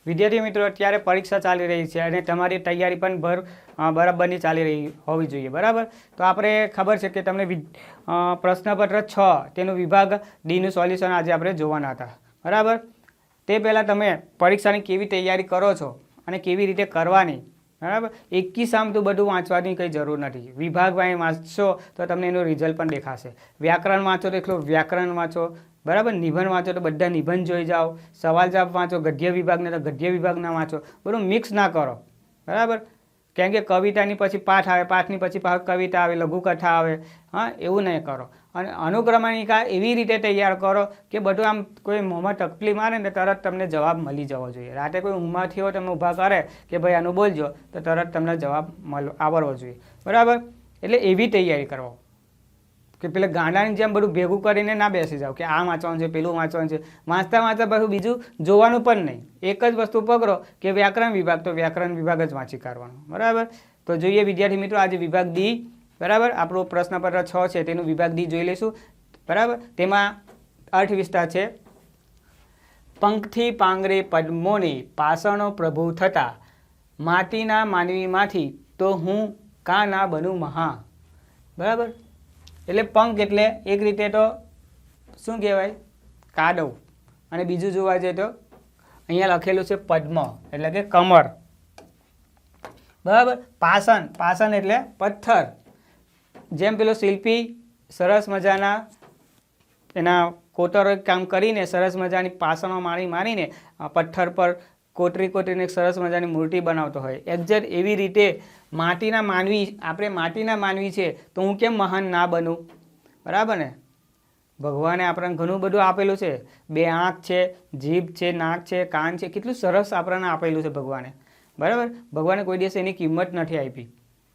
વિદ્યાર્થી મિત્રો અત્યારે પરીક્ષા ચાલી રહી છે અને તમારી તૈયારી પણ બરાબરની ચાલી રહી હોવી જોઈએ, બરાબર. તો આપણે ખબર છે કે તમને પ્રશ્નપત્ર 6 તેનું વિભાગ ડીનું સોલ્યુશન આજે આપણે જોવાના હતા, બરાબર. તે પહેલાં તમે પરીક્ષાની કેવી તૈયારી કરો છો અને કેવી રીતે કરવાની, બરાબર. એકી સામ તો બધું વાંચવાની કંઈ જરૂર નથી. વિભાગમાં વાંચશો તો તમને એનું રિઝલ્ટ પણ દેખાશે. વ્યાકરણ વાંચો તો એટલું વ્યાકરણ વાંચો, બરાબર. નિબંધ વાંચો તો બધા નિબંધ જોઈ જાઓ. સવાલ જવાબ વાંચો, ગદ્ય વિભાગને તો ગદ્ય વિભાગના વાંચો. બધું મિક્સ ના કરો, બરાબર. કેમ કે કવિતાની પછી પાઠ આવે, પાઠની પછી કવિતા આવે, લઘુકથા આવે. હા, એવું નહીં કરો. અને અનુક્રમણિકા એવી રીતે તૈયાર કરો કે બધું આમ કોઈ મોંમાં તકલીફ મારે ને તરત તમને જવાબ મળી જવો જોઈએ. રાતે કોઈ ઊંઘમાંથી હોય તમે ઊભા કરે કે ભાઈ આનું બોલજો તો તરત તમને જવાબ આવડવો જોઈએ, બરાબર. એટલે એવી તૈયારી કરો કે પેલા ગાંડાની જેમ બધું ભેગું કરીને ના બેસી જાઓ કે આ વાંચવાનું છે, પેલું વાંચવાનું છે. વાંચતા વાંચતા પછી બીજું જોવાનું પણ નહીં. એક જ વસ્તુ પકડો કે વ્યાકરણ વિભાગ, તો વ્યાકરણ વિભાગ જ વાંચી કાઢવાનો, બરાબર. તો જોઈએ વિદ્યાર્થી મિત્રો, આજે વિભાગ ડી, બરાબર. આપણું પ્રશ્નપત્ર 6 છે તેનું વિભાગ ડી જોઈ લઈશું, બરાબર. તેમાં અર્થ વિસ્તાર છે. પંખથી પાંગરે પદ્મોની પાષાણો પ્રભુ થતા, માટીના માનવીમાંથી તો હું કા ના બનું મહા, બરાબર. એટલે પંખ એટલે એક રીતે તો શું કહેવાય, કાદવ. અને બીજું જોવા જઈએ તો અહીંયા લખેલું છે પદ્મ એટલે કે કમર, બરાબર. પાષાણ, પાષાણ એટલે પથ્થર. જેમ પેલો શિલ્પી સરસ મજાના એના કોતરો કામ કરીને સરસ મજાની પાષાણો મારીને પથ્થર પર કોતરીને સરસ મજાની મૂર્તિ બનાવતો હોય, એક્ઝેક્ટ એવી રીતે માટીના માનવી, આપણે માટીના માનવી છે તો હું કેમ મહાન ના બનું, બરાબર ને. ભગવાને આપણને ઘણું બધું આપેલું છે. 2 આંખ છે, જીભ છે, નાક છે, કાન છે, કેટલું સરસ આપણને આપેલું છે ભગવાને, બરાબર. ભગવાને કોઈ દિવસ એની કિંમત નથી આપી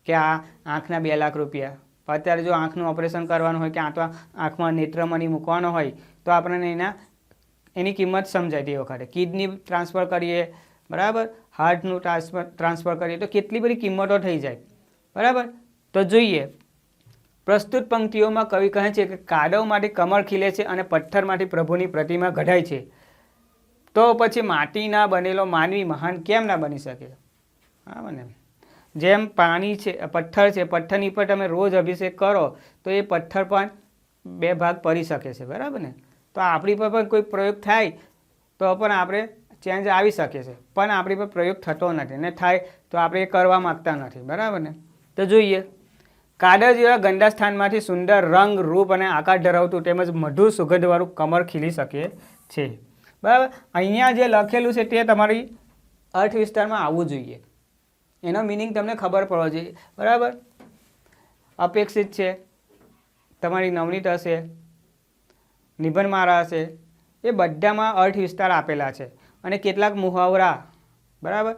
કે આ આંખના 2 લાખ રૂપિયા. અત્યારે જો આંખનું ઓપરેશન કરવાનું હોય કે આંખમાં નેત્રમણી મૂકવાનો હોય તો આપણને એની કિંમત સમજાય. તે વખતે કિડની ટ્રાન્સફર કરીએ, બરાબર, હાર્ટનું ટ્રાન્સફર કરીએ તો કેટલી બધી કિંમતો થઈ જાય, બરાબર. તો જોઈએ પ્રસ્તુત પંક્તિઓમાં કવિ કહે છે કે કાદવમાંથી કમળ ખીલે છે અને પથ્થરમાંથી પ્રભુની પ્રતિમા ઘડાય છે, તો પછી માટીના બનેલો માનવી મહાન કેમ ના બની શકે, બરાબર ને. જેમ પાણી છે, પથ્થર છે, પથ્થરની પર તમે રોજ અભિષેક કરો તો એ પથ્થર પણ 2 ભાગ પડી શકે છે, બરાબર ને. તો આપણી પર પણ કોઈ પ્રયોગ થાય તો પણ આપણે ચેન્જ આવી શકે છે, પણ આપણી પર પ્રયોગ થતો નથી ને થાય તો આપણે એ કરવા માગતા નથી, બરાબર ને. તો જોઈએ કાદવ જેવા ગંદા સ્થાનમાંથી સુંદર રંગ, રૂપ અને આકાર ધરાવતું તેમજ મધુર સુગંધવાળું કમળ ખીલી શકે છે, બરાબર. અહીંયા જે લખેલું છે તે તમારી અર્થ વિસ્તારમાં આવવું જોઈએ. એનો મિનિંગ તમને ખબર પડવો જોઈએ, બરાબર. અપેક્ષિત છે, તમારી નવનીત હશે, નિબંધ મારા હશે, એ બધામાં અર્થ વિસ્તાર આપેલા છે. અને કેટલાક મુહાવરા, બરાબર,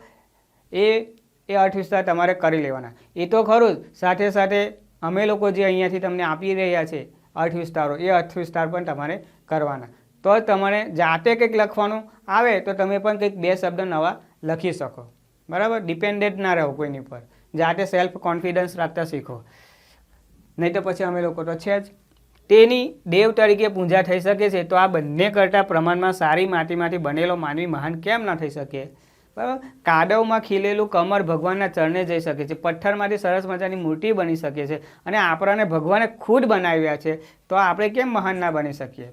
એ અર્થ વિસ્તાર તમારે કરી લેવાના. એ તો ખરું જ, સાથે સાથે અમે લોકો જે અહીંયાથી તમને આપી રહ્યા છે અર્થ વિસ્તારો, એ અર્થ વિસ્તાર પણ તમારે કરવાના. તો તમારે જાતે કંઈક લખવાનું આવે તો તમે પણ કંઈક 2 શબ્દ નવા લખી શકો, બરાબર. ડિપેન્ડેન્ટ ના રહો કોઈની પર, જાતે સેલ્ફ કોન્ફિડન્સ રાખતા શીખો. નહીં તો પછી અમે લોકો તો છે જ. તેની દેવ તરીકે પૂજા થઈ શકે છે તો આ બંને કરતાં પ્રમાણમાં સારી માટીમાંથી બનેલો માનવી મહાન કેમ ના થઈ શકે, બરાબર. કાદવમાં ખીલેલું કમર ભગવાનના ચરણે જઈ શકે છે, પથ્થરમાંથી સરસ મજાની મૂર્તિ બની શકે છે અને આપણને ભગવાને ખુદ બનાવ્યા છે તો આપણે કેમ મહાન ના બની શકીએ,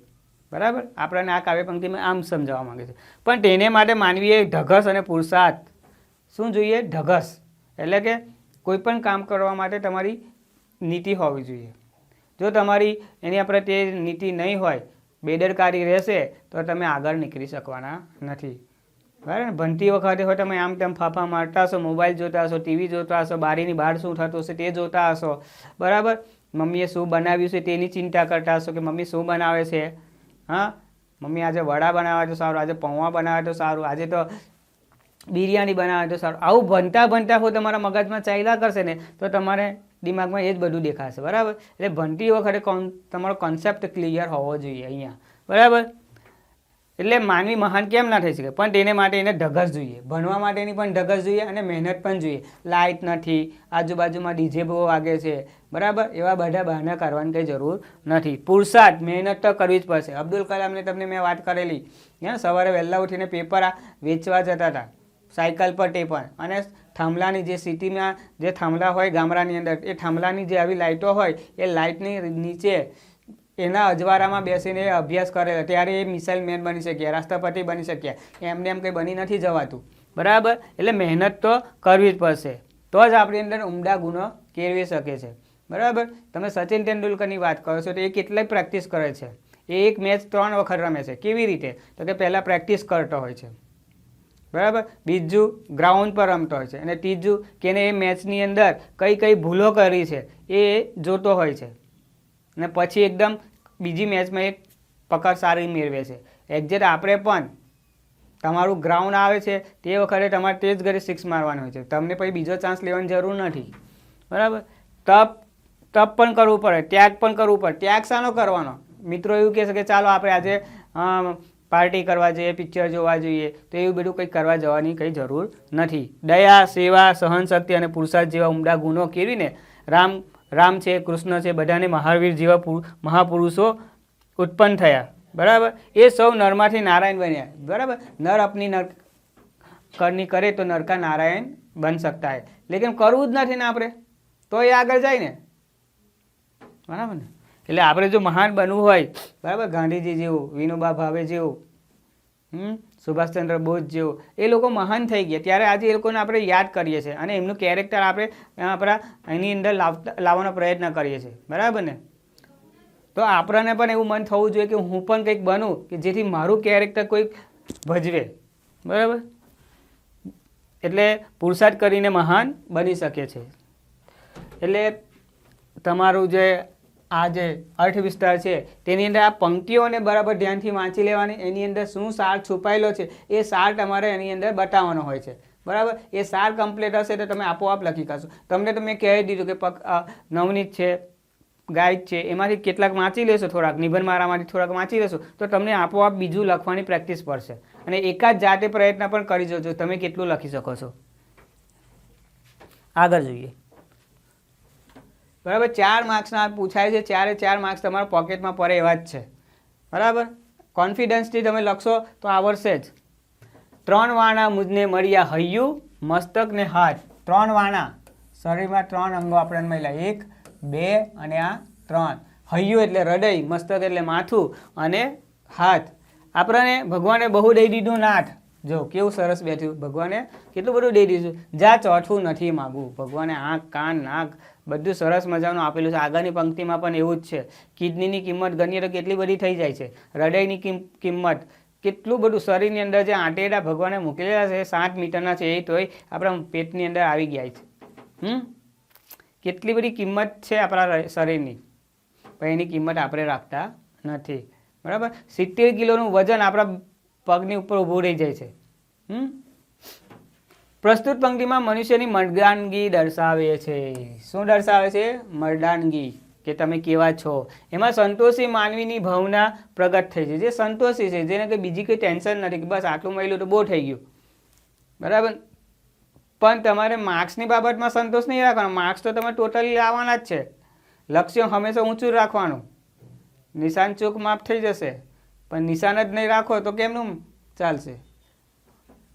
બરાબર. આપણને આ કાવ્ય પંક્તિમાં આમ સમજાવવા માંગે છે. પણ તેને માટે માનવીએ ધગસ અને પુરુષાર્થ શું જોઈએ, ધગસ એટલે કે કોઈ પણ કામ કરવા માટે તમારી નીતિ હોવી જોઈએ. જો તમારી એની પ્રત્યે નીતિ નહીં હોય, બેદરકારી રહેશે તો તમે આગળ નીકળી શકવાના નથી, બરાબર. ભણતી વખતે હોય તમે આમ તેમ ફાફા મારતા હશો, મોબાઈલ જોતા હશો, ટીવી જોતા હશો, બારીની બહાર શું થતું હશે તે જોતા હશો, બરાબર. મમ્મીએ શું બનાવ્યું છે તેની ચિંતા કરતા હશો કે મમ્મી શું બનાવે છે, હા, મમ્મી આજે વડા બનાવે તો સારું, આજે પૌવા બનાવે તો સારું, આજે તો બિરયાની બનાવે તો સારું. આવું ભણતા હોય તમારા મગજમાં ચાલ્યા કરશે ને તો તમારે દિમાગમાં એ જ બધું દેખાશે, બરાબર. એટલે ભણતી વખતે તમારો કોન્સેપ્ટ ક્લિયર હોવો જોઈએ અહીંયા, બરાબર. એટલે માનવી મહાન કેમ ના થઈ શકે, પણ તેને માટે એને ધગસ જોઈએ, ભણવા માટેની પણ ધગસ જોઈએ અને મહેનત પણ જોઈએ. લાઇટ નથી, આજુબાજુમાં ડીજે બહુ વાગે છે, બરાબર, એવા બધા બહાના કરવાની કંઈ જરૂર નથી. પુરુષાર્થ, મહેનત તો કરવી જ પડશે. અબ્દુલ કલામને તમને મેં વાત કરેલી, સવારે વહેલા ઉઠીને પેપર વેચવા જતા હતા, સાયકલ પર તે પણ, અને થાંભલાની જે સિટીમાં જે થાંભલા હોય ગામડાની અંદર, એ થાંભલાની જે આવી લાઇટો હોય એ લાઇટની નીચે એના અજવાળામાં બેસીને અભ્યાસ કરેલો, ત્યારે એ મિસાઇલ મેન બની શક્યા, રાષ્ટ્રપતિ બની શક્યા. એમને એમ કંઈ બની નથી જવાતું, બરાબર. એટલે મહેનત તો કરવી જ પડશે, તો જ આપણી અંદર ઉમદા ગુણો કેળવી શકે છે, બરાબર. તમે સચિન તેંડુલકરની વાત કરો છો તો એ કેટલાય પ્રેક્ટિસ કરે છે. એ એક મેચ 3 વખત રમે છે. કેવી રીતે? તો કે પહેલાં પ્રેક્ટિસ કરતો હોય છે, બરાબર, બીજું ગ્રાઉન્ડ પર રમતો હોય છે, અને ત્રીજું કે એને એ મેચની અંદર કઈ કઈ ભૂલો કરી છે એ જોતો હોય છે, અને પછી એકદમ બીજી મેચમાં એક પકડ સારી મેળવે છે. એક્ઝેક્ટ આપણે પણ તમારું ગ્રાઉન્ડ આવે છે તે વખતે તમારે તે જ ઘરે 6 મારવાનું હોય છે, તમને પછી બીજો ચાન્સ લેવાની જરૂર નથી, બરાબર. તપ પણ કરવું પડે, ત્યાગ પણ કરવું પડે. ત્યાગ શાનો કરવાનો? મિત્રો એવું કહે છે કે ચાલો આપણે આજે પાર્ટી કરવા જઈએ, પિક્ચર જોવા જોઈએ, તો એવું બધું કંઈ કરવા જવાની કંઈ જરૂર નથી. દયા, સેવા, સહનશક્તિ અને પુરુષાર્થ જેવા ઉમદા ગુણો કેળવીને રામ છે, કૃષ્ણ છે, બધાને મહાવીર જેવા મહાપુરુષો ઉત્પન્ન થયા, બરાબર. એ સૌ નરમાંથી નારાયણ બન્યા, બરાબર. નર અપની નર કરની કરે તો નરકા નારાયણ બન શકતા હે, લેકિન કરવું જ નથી ને આપણે, તો એ આગળ જાય ને, બરાબર ને. એટલે આપણે જો મહાન બનવું હોય, બરાબર, ગાંધીજી જેવું, વિનોબા ભાવે જેવું, સુભાષચંદ્ર બોઝ જેવું, એ લોકો મહાન થઈ ગયા, ત્યારે આજે એ લોકોને આપણે યાદ કરીએ છીએ અને એમનું કેરેક્ટર આપણે આપણા એની અંદર લાવવાનો પ્રયત્ન કરીએ છીએ, બરાબર ને. તો આપણને પણ એવું મન થવું જોઈએ કે હું પણ કંઈક બનું કે જેથી મારું કેરેક્ટર કોઈક ભજવે, બરાબર. એટલે પુરુષાર્થ કરીને મહાન બની શકે છે. એટલે તમારું જે આ જે અર્થ વિસ્તાર છે તેની અંદર આ પંક્તિઓને બરાબર ધ્યાનથી વાંચી લેવાની, એની અંદર શું સાર છુપાયેલો છે એ સાર તમારે એની અંદર બતાવવાનો હોય છે, બરાબર. એ સાર કમ્પ્લીટ હશે તો તમે આપોઆપ લખી કાઢશો. તમને તો મેં કહી દીધું કે નવનીત છે, ગાયક છે, એમાંથી કેટલાક વાંચી લેશો, થોડાક નિબંધ મારામાંથી થોડાક વાંચી લેશો તો તમને આપોઆપ બીજું લખવાની પ્રેક્ટિસ પડશે, અને એકાદ જાતે પ્રયત્ન પણ કરી જોજો તમે કેટલું લખી શકો છો. આગળ જોઈએ, બરાબર. 4 માર્ક્સના પૂછાય છે, 4 માર્ક્સ તમારા પોકેટમાં પડે એવા જ છે, બરાબર. કોન્ફિડન્સથી તમે લખશો તો આવડશે જ. 3 વાણા મુજને મળ્યા હૈયું, મસ્તક ને હાથ. 3 વાણા, શરીરમાં 3 અંગો આપણને મળ્યા, 1 2 અને આ 3. હૈયું એટલે હૃદય, મસ્તક એટલે માથું, અને હાથ. આપણને ભગવાને બહુ દઈ દીધું નાથ. જો કેવું સરસ બેઠ્યું, ભગવાને કેટલું બધું દઈ દીધું. જા ચોથું નથી માગવું, ભગવાને આંખ, કાન, નાક બધું સરસ મજાનું આપેલું છે. આગળની પંક્તિમાં પણ એવું જ છે. કિડનીની કિંમત ગણીએ તો કેટલી બધી થઈ જાય છે, હૃદયની કિંમત કેટલું બધું, શરીરની અંદર જે આંટેડા ભગવાને મૂકેલા છે 7 મીટરના છે, એ તોય આપણા પેટની અંદર આવી ગયા છે. કેટલી બધી કિંમત છે આપણા શરીરની, પણ એની કિંમત આપણે રાખતા નથી, બરાબર. 70 કિલોનું વજન આપણા પગની ઉપર ઊભું રહી જાય છે. પ્રસ્તુત પંક્તિમાં મનુષ્યની મર્દાનગી દર્શાવે છે. શું દર્શાવે છે? મર્દાનગી, કે તમે કેવા છો. એમાં સંતોષી માનવીની ભાવના પ્રગટ થઈ છે, જે સંતોષી છે, જેને કંઈ બીજી કંઈ ટેન્શન નથી કે બસ આટલું મળ્યું તો બહુ થઈ ગયું, બરાબર. પણ તમારે માર્ક્સની બાબતમાં સંતોષ નહીં રાખવાનો, માર્ક્સ તો તમે ટોટલી લાવવાના જ છે. લક્ષ્ય હંમેશા ઊંચું રાખવાનું. નિશાન ચૂક માફ થઈ જશે, પણ નિશાન જ નહીં રાખો તો કેમનું ચાલશે?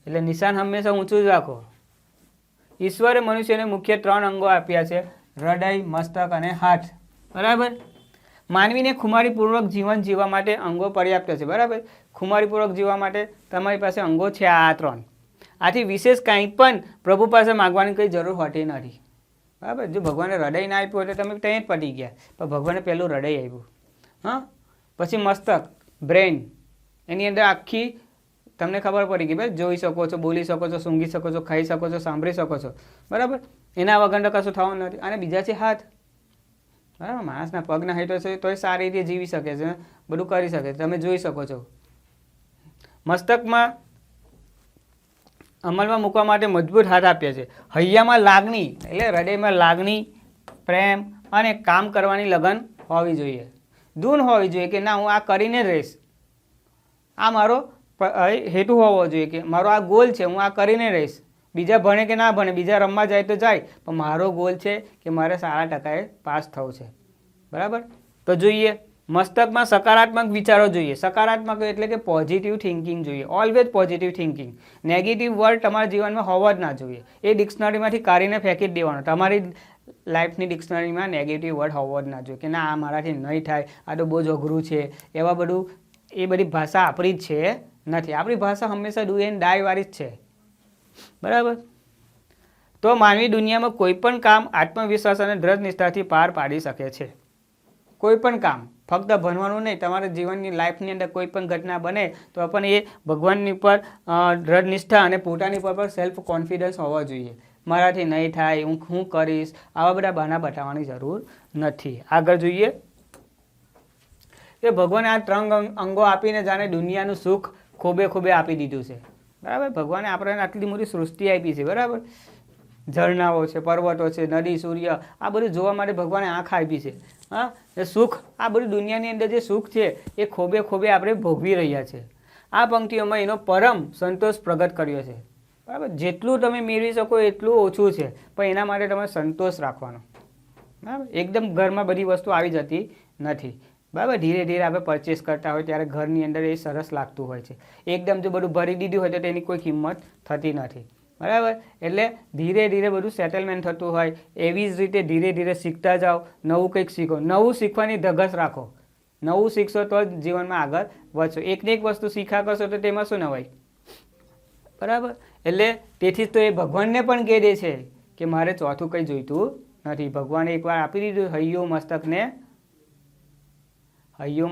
એટલે નિશાન હંમેશા ઊંચું જ રાખો. ઈશ્વરે મનુષ્યને મુખ્ય 3 અંગો આપ્યા છે, હૃદય, મસ્તક અને હાથ, બરાબર. માનવીને ખુમારીપૂર્વક જીવન જીવવા માટે અંગો પર્યાપ્ત છે, બરાબર. ખુમારીપૂર્વક જીવવા માટે તમારી પાસે અંગો છે આ 3. આથી વિશેષ કંઈ પણ પ્રભુ પાસે માગવાની કંઈ જરૂર હોતી નથી, બરાબર. જો ભગવાને હૃદય ના આપ્યું એટલે તમે ત્યાં જ પડી ગયા, પણ ભગવાને પહેલું હૃદય આપ્યું, હા. પછી મસ્તક, બ્રેઇન, એની અંદર આખી તમને ખબર પડી કે ભાઈ જોઈ શકો છો, બોલી શકો છો, સૂંઘી શકો છો, ખાઈ શકો છો, સાંભળી શકો છો, બરાબર. એના વગર કશું થવાનું નથી. અને બીજા છે હાથ, બરાબર. માણસના પગના હેઠળ છે તોય સારી રીતે જીવી શકે છે, બધું કરી શકે છે, તમે જોઈ શકો છો. મસ્તકમાં અમલમાં મૂકવા માટે મજબૂત હાથ આપ્યા છે. હૈયામાં લાગણી એટલે હૃદયમાં લાગણી, પ્રેમ અને કામ કરવાની લગન હોવી જોઈએ, ધૂન હોવી જોઈએ કે ના હું આ કરીને જ રહીશ, આ મારો હેતુ હોવો જોઈએ કે મારો આ ગોલ છે, હું આ કરીને રહીશ. બીજા ભણે કે ના ભણે, બીજા રમવા જાય તો જાય, પણ મારો ગોલ છે કે મારે સારા ટકાએ પાસ થવું છે. બરાબર. તો જોઈએ મસ્તકમાં સકારાત્મક વિચારો જોઈએ. સકારાત્મક એટલે કે પોઝિટિવ થિંકિંગ જોઈએ, always positive thinking. Negative word તમારા જીવનમાં હોવા જ ના જોઈએ. એ ડિક્શનરીમાંથી કાઢીને ફેંકી જ દેવાનો. તમારી લાઈફની ડિક્શનરીમાં નેગેટિવ વર્ડ હોવો જ ના જોઈએ કે ના આ મારાથી નહીં થાય, આ તો બહુ જ અઘરું છે, એવા બધું. એ બધી ભાષા આપણી જ છે નથી. આપણી ભાષા હંમેશા ડુ એન્ડ ડાય વાળી જ છે. બરાબર. તો માનવી દુનિયામાં કોઈ પણ કામ આત્મવિશ્વાસ અને દ્રઢ નિષ્ઠાથી પાર પાડી શકે છે. કોઈ પણ કામ, ફક્ત ભણવાનું નહીં, તમારા જીવનની લાઈફની અંદર કોઈ પણ ઘટના બને તો પણ એ ભગવાનની ઉપર દ્રઢ નિષ્ઠા અને પોતાની પર સેલ્ફ કોન્ફિડન્સ હોવો જોઈએ. મારાથી નહીં થાય, હું કરીશ, આવા બધા બહાના બતાવવાની જરૂર નથી. આગળ જોઈએ કે ભગવાને આ 3 અંગો આપીને જાણે દુનિયાનું સુખ ખોબે ખોબે આપી દીધું છે. બરાબર. ભગવાને આપણને આટલી મોટી સૃષ્ટિ આપી છે. બરાબર. ઝરણાઓ છે, પર્વતો છે, નદી, સૂર્ય, આ બધું જોવા માટે ભગવાને આંખ આપી છે. હા, એ સુખ, આ બધું દુનિયાની અંદર જે સુખ છે એ ખોબે ખોબે આપણે ભોગવી રહ્યા છે. આ પંક્તિઓમાં એનો પરમ સંતોષ પ્રગટ કર્યો છે. બરાબર. જેટલું તમે મેળવી શકો એટલું ઓછું છે, પણ એના માટે તમે સંતોષ રાખવાનો. બરાબર. એકદમ ઘરમાં બધી વસ્તુ આવી જતી નથી. બરાબર. ધીરે ધીરે આપણે પરચેસ કરતા હોય ત્યારે ઘરની અંદર એ સરસ લાગતું હોય છે. એકદમ જો બધું ભરી દીધું હોય તો તેની કોઈ કિંમત થતી નથી. બરાબર. એટલે ધીરે ધીરે બધું સેટલમેન્ટ થતું હોય. એવી જ રીતે ધીરે ધીરે શીખતા જાઓ, નવું કંઈક શીખો, નવું શીખવાની ધગશ રાખો. નવું શીખશો તો જ જીવનમાં આગળ વધશો. એકને એક વસ્તુ શીખ્યા કરશો તો તેમાં શું નવાય. બરાબર. એટલે તેથી તો એ ભગવાનને પણ કહી દે છે કે મારે ચોથું કંઈ જોઈતું નથી. ભગવાને એકવાર આપી દીધું હૈયો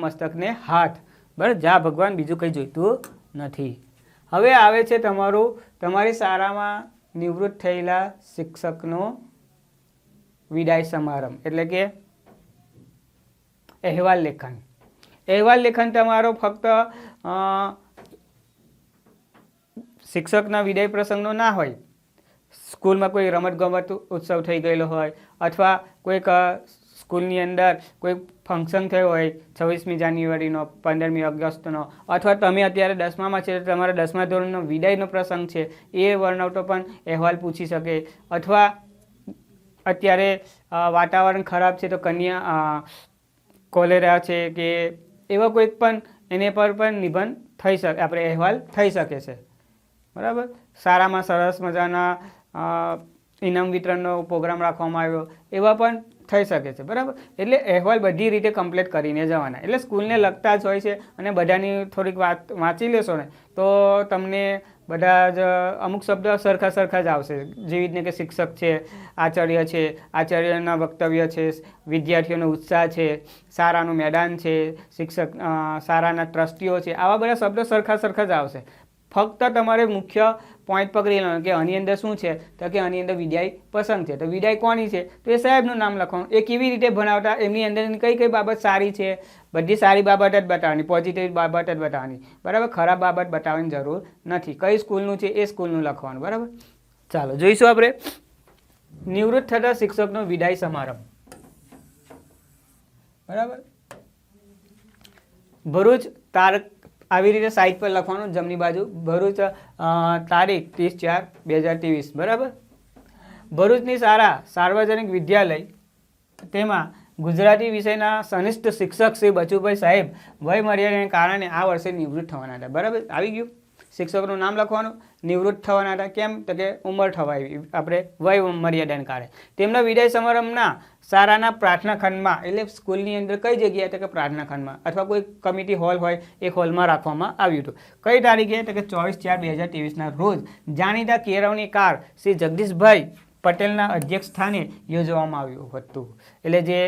મસ્તકને હાથ. બરાબર. જા ભગવાન, બીજું કંઈ જોઈતું નથી. હવે આવે છે તમારી શાળામાં નિવૃત્ત થયેલા શિક્ષકનો વિદાય સમારંભ, એટલે કે અહેવાલ લેખન. અહેવાલ લેખન તમારો ફક્ત શિક્ષકના વિદાય પ્રસંગનો ના હોય. સ્કૂલમાં કોઈ રમતગમત ઉત્સવ થઈ ગયેલો હોય, અથવા કોઈક સ્કૂલની અંદર કોઈ ફંક્શન થયો હોય, 26મી જાન્યુઆરીનો, 15મી ઓગસ્ટનો, અથવા તમે અત્યારે 10મામાં છે તો તમારા 10મા ધોરણનો વિદાયનો પ્રસંગ છે, એ વર્ણવતો પણ અહેવાલ પૂછી શકે. અથવા અત્યારે વાતાવરણ ખરાબ છે તો કોલેરા છે કે એવા કોઈક પણ એને પર પણ નિબંધ થઈ શકે, આપણે અહેવાલ થઈ શકે છે. બરાબર. શાળામાં સરસ મજાના ઇનામ વિતરણનો પ્રોગ્રામ રાખવામાં આવ્યો, એવા પણ થઈ શકે છે. બરાબર. એટલે અહેવાલ બધી રીતે કમ્પ્લીટ કરીને જવાના. એટલે સ્કૂલને લગતા જ હોય છે અને બધાની થોડીક વાત વાંચી લેશો ને તો તમને બધા જ અમુક શબ્દ સરખા જ આવશે. જેવી રીતને કે શિક્ષક છે, આચાર્ય છે, આચાર્યના વક્તવ્ય છે, વિદ્યાર્થીઓનો ઉત્સાહ છે, શાળાનું મેદાન છે, શિક્ષક, શાળાના ટ્રસ્ટીઓ છે, આવા બધા શબ્દો સરખા જ આવશે. ફક્ત તમારે મુખ્ય પોઈન્ટ પકડી લેવાનું કે આની અંદર શું છે, તો કે આની અંદર વિદાય પસંદ છે. તો વિદાય કોની છે, તો એ સાહેબનું નામ લખવાનું. એ કેવી રીતે ભણાવતા, એમની અંદરની કઈ બાબત સારી છે, બધી સારી બાબત જ બતાવવાની, પોઝિટિવ બાબત જ બતાવવાની. બરાબર. ખરાબ બાબત બતાવવાની જરૂર નથી. કઈ સ્કૂલનું છે એ સ્કૂલનું લખવાનું. બરાબર. ચાલો જોઈશું આપણે નિવૃત્ત થતા શિક્ષકનો વિદાય સમારંભ. બરાબર. ભરૂચ આવી રીતે સાઇટ પર લખવાનું, જમણી બાજુ ભરૂચ, તારીખ 30/4/2023. બરાબર. ભરૂચની શાળા સાર્વજનિક વિદ્યાલય, તેમાં ગુજરાતી વિષયના સનિષ્ઠ શિક્ષક શ્રી બચુભાઈ સાહેબ વય મર્યાદાને કારણે આ વર્ષે નિવૃત્ત થવાના હતા. બરાબર. આવી ગયું. શિક્ષકનું નામ લખવાનું. નિવૃત્ત થવાના હતા. કેમ, તો કે ઉંમર થવાય, આપણે વય મર્યાદાને કારણે. તેમના વિદાય સમારંભના શાળાના પ્રાર્થના ખંડમાં, એટલે સ્કૂલની અંદર કઈ જગ્યાએ, તો કે પ્રાર્થના ખંડમાં અથવા કોઈ કમિટી હોલ હોય એ હોલમાં રાખવામાં આવ્યું હતું. કઈ તારીખે, તો કે 24/4/2023ના રોજ જાણીતા કેળવણીકાર શ્રી જગદીશભાઈ પટેલના અધ્યક્ષ સ્થાને યોજવામાં આવ્યું હતું. એટલે જે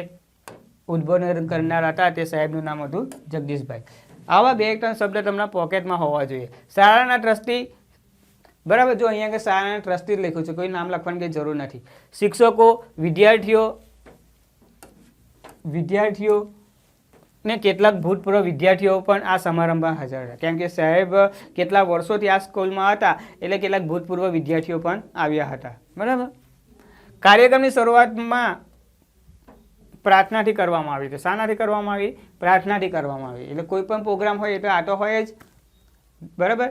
ઉદ્બોધન કરનાર હતા તે સાહેબનું નામ હતું જગદીશભાઈ. આવા 2-3 શબ્દ તમારા પોકેટમાં હોવા જોઈએ. શાળાના ટ્રસ્ટી. બરાબર. જો અહીંયા કે શાળાના ટ્રસ્ટી લખ્યું છે, કોઈ નામ લખવાની કંઈ જરૂર નથી. શિક્ષકો, વિદ્યાર્થીઓ ને કેટલાક ભૂતપૂર્વ વિદ્યાર્થીઓ પણ આ સમારંભમાં હાજર હતા. કેમ કે સાહેબ કેટલા વર્ષોથી આ સ્કૂલમાં હતા, એટલે કેટલાક ભૂતપૂર્વ વિદ્યાર્થીઓ પણ આવ્યા હતા. બરાબર. કાર્યક્રમની શરૂઆતમાં પ્રાર્થનાથી કરવામાં આવી. તો શાનાથી કરવામાં આવી? પ્રાર્થનાથી કરવામાં આવી. એટલે કોઈ પણ પ્રોગ્રામ હોય એટલે આ તો હોય જ. બરાબર.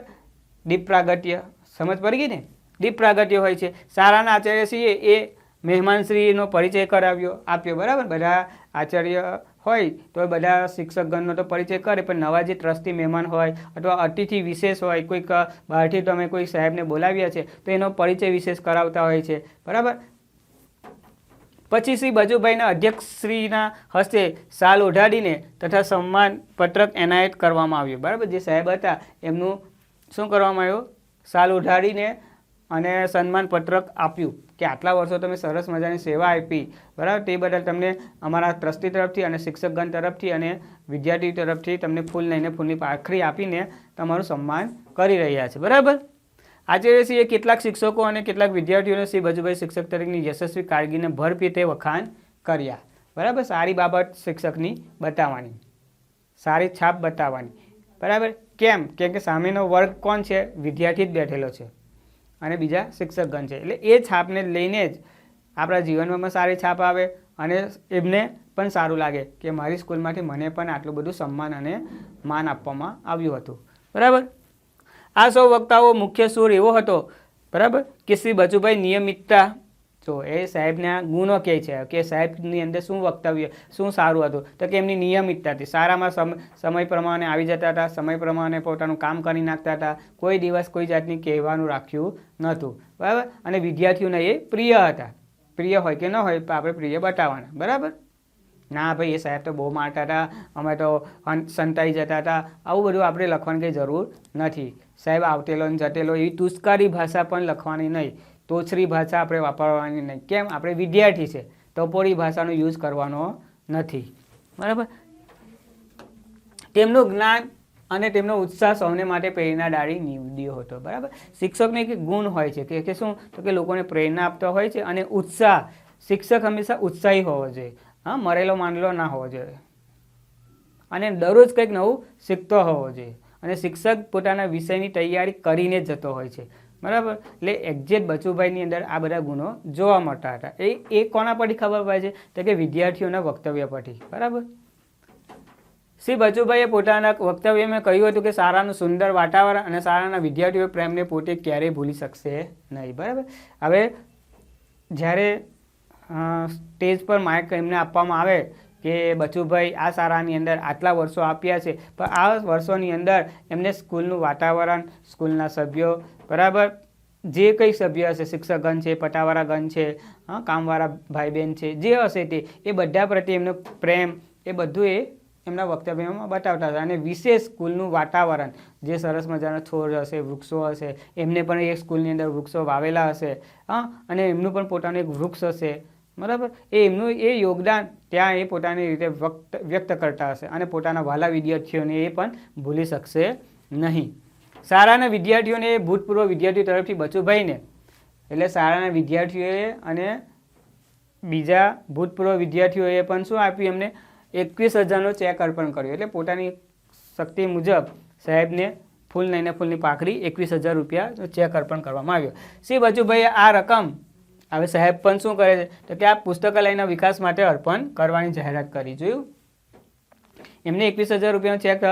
દીપ પ્રાગટ્ય સમજ પડી ગઈ ને? દીપ પ્રાગટ્ય હોય છે. શાળાના આચાર્ય છીએ એ મહેમાનશ્રીનો પરિચય આપ્યો. બરાબર. બધા આચાર્ય હોય તો બધા શિક્ષકગણનો તો પરિચય કરે, પણ નવા જે ટ્રસ્ટી મહેમાન હોય અથવા અતિથિ વિશેષ હોય, કોઈક બહારથી તમે કોઈ સાહેબને બોલાવ્યા છે તો એનો પરિચય વિશેષ કરાવતા હોય છે. બરાબર. પછી શ્રી બચુભાઈના અધ્યક્ષશ્રીના હસ્તે શાલ ઓઢાડીને તથા સન્માન પત્રક એનાયત કરવામાં આવ્યું. બરાબર. જે સાહેબ હતા એમનું શું કરવામાં આવ્યું? શાલ ઓઢાડીને અને સન્માન પત્રક આપ્યું કે આટલા વર્ષો તમે સરસ મજાની સેવા આપી. બરાબર. તે બદલ તમને અમારા ટ્રસ્ટી તરફથી અને શિક્ષકગણ તરફથી અને વિદ્યાર્થી તરફથી તમને ફૂલ લઈને ફૂલની પાખરી આપીને તમારું સન્માન કરી રહ્યા છે. બરાબર. આચાર્યશ્રીએ કેટલાક શિક્ષકો અને કેટલાક વિદ્યાર્થીઓને શ્રી બચુભાઈ શિક્ષક તરીકેની યશસ્વી કારકિર્દીને ભરપેટે વખાણ કર્યા. બરાબર. સારી બાબત શિક્ષકની બતાવવાની, સારી છાપ બતાવવાની. બરાબર. કેમ? કેમ કે સામેનો વર્ગ કોણ છે? વિદ્યાર્થી જ બેઠેલો છે અને બીજા શિક્ષકગણ છે. એટલે એ છાપને લઈને જ આપણા જીવનમાં પણ સારી છાપ આવે અને એમને પણ સારું લાગે કે મારી સ્કૂલમાંથી મને પણ આટલું બધું સન્માન અને માન આપવામાં આવ્યું હતું. બરાબર. આ સૌ વક્તાઓ મુખ્ય સૂર એવો હતો. બરાબર. કે શ્રી બચુભાઈ નિયમિતતા, તો એ સાહેબના ગુણો કહે છે કે સાહેબની અંદર શું વક્તવ્ય, શું સારું હતું, તો કે એમની નિયમિતતા હતી. સારામાં સમય પ્રમાણે આવી જતા હતા, સમય પ્રમાણે પોતાનું કામ કરી નાખતા હતા, કોઈ દિવસ કોઈ જાતની કહેવાનું રાખ્યું નહોતું. બરાબર. અને વિદ્યાર્થીઓને એ પ્રિય હતા. પ્રિય હોય કે ન હોય તો આપણે પ્રિય બતાવવાના. બરાબર. ના ભાઈ એ સાહેબ તો બહુ મારતા હતા, અમે તો સંતાઈ જતા હતા, આવું બધું આપણે લખવાની કંઈ જરૂર નથી. સાહેબ આવતેલો ને જતેલો એવી તુષ્કારી ભાષા પણ લખવાની નહીં, તોછરી ભાષા આપણે વાપરવાની નહીં. કેમ? આપણે વિદ્યાર્થી છે, ટપોરી ભાષાનો યુઝ કરવાનો નથી. બરાબર. તેમનું જ્ઞાન અને તેમનો ઉત્સાહ સૌને માટે પ્રેરણાદાયી નીવડ્યો હતો. બરાબર. શિક્ષકને એક ગુણ હોય છે કે શું? તો કે લોકોને પ્રેરણા આપતો હોય છે અને ઉત્સાહ. શિક્ષક હંમેશા ઉત્સાહી હોવો જોઈએ. હા, મરેલો માંડલો ના હોવો જોઈએ અને દરરોજ કંઈક નવું શીખતો હોવો જોઈએ. અને શિક્ષક પોતાના વિષયની તૈયારી કરીને જ જતો હોય છે. બરાબર. એટલે એક્ઝેક્ટ બચુભાઈની અંદર આ બધા ગુણો જોવા મળતા હતા. એ કોના પરથી ખબર પડે છે? તો કે વિદ્યાર્થીઓના વક્તવ્ય પરથી. બરાબર. શ્રી બચુભાઈએ પોતાના વક્તવ્યમાં કહ્યું હતું કે શાળાનું સુંદર વાતાવરણ અને શાળાના વિદ્યાર્થીઓ પ્રેમને પોતે ક્યારેય ભૂલી શકશે નહીં. બરાબર. હવે જ્યારે સ્ટેજ પર માઇક એમને આપવામાં આવે કે બચુભાઈ આ શાળાની અંદર આટલા વર્ષો આપ્યા છે, પણ આ વર્ષોની અંદર એમને સ્કૂલનું વાતાવરણ, સ્કૂલના સભ્યો, બરાબર, જે કંઈ સભ્ય હશે, શિક્ષકગણ છે, પટાવાળાગણ છે, કામવાળા ભાઈ બહેન છે, જે હશે તે એ બધા પ્રત્યે એમનો પ્રેમ, એ બધું એ એમના વક્તવ્યમાં બતાવતા હતા. અને વિશેષ સ્કૂલનું વાતાવરણ, જે સરસ મજાના છોડ હશે, વૃક્ષો હશે, એમને પણ એ સ્કૂલની અંદર વૃક્ષો વાવેલા હશે, અને એમનું પણ પોતાનું એક વૃક્ષ હશે. બરાબર. એમનું એ યોગદાન ત્યાં એ પોતાની રીતે વ્યક્ત કરતા હશે અને પોતાના વાલા વિદ્યાર્થીઓને એ પણ ભૂલી શકશે નહીં. શાળાના વિદ્યાર્થીઓને ભૂતપૂર્વ વિદ્યાર્થીઓ તરફથી બચુભાઈને, એટલે શાળાના વિદ્યાર્થીઓએ અને બીજા ભૂતપૂર્વ વિદ્યાર્થીઓએ પણ શું આપ્યું? એમને 21,000નો ચેક અર્પણ કર્યો. એટલે પોતાની શક્તિ મુજબ સાહેબને ફૂલ લઈને ફૂલની પાખડી 21,000 રૂપિયાનો ચેક અર્પણ કરવામાં આવ્યો. શ્રી બચુભાઈએ આ રકમ હવે સાહેબ પણ શું કરે છે? તો કે આ પુસ્તકાલયના વિકાસ માટે અર્પણ કરવાની જાહેરાત કરી. જોયું? એમને 21,000 રૂપિયાનો ચેક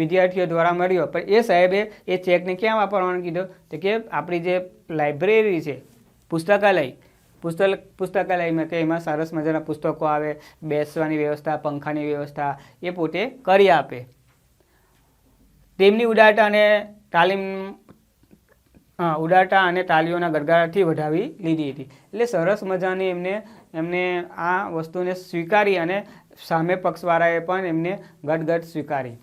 વિદ્યાર્થીઓ દ્વારા મળ્યો, પણ એ સાહેબે એ ચેકને ક્યાં વાપરવાનું કીધું? તો કે આપણી જે લાઇબ્રેરી છે, પુસ્તકાલયમાં, કે એમાં સરસ મજાના પુસ્તકો આવે, બેસવાની વ્યવસ્થા, પંખાની વ્યવસ્થા એ પોતે કરી આપે. તેમની ઉડાટા અને તાલીઓના ગડગડાટથી વધાવી લીધી હતી. એટલે સરસ મજાની એમને આ વસ્તુને સ્વીકારી અને સામે પક્ષવાળાએ પણ એમને ગદગદ સ્વીકારી.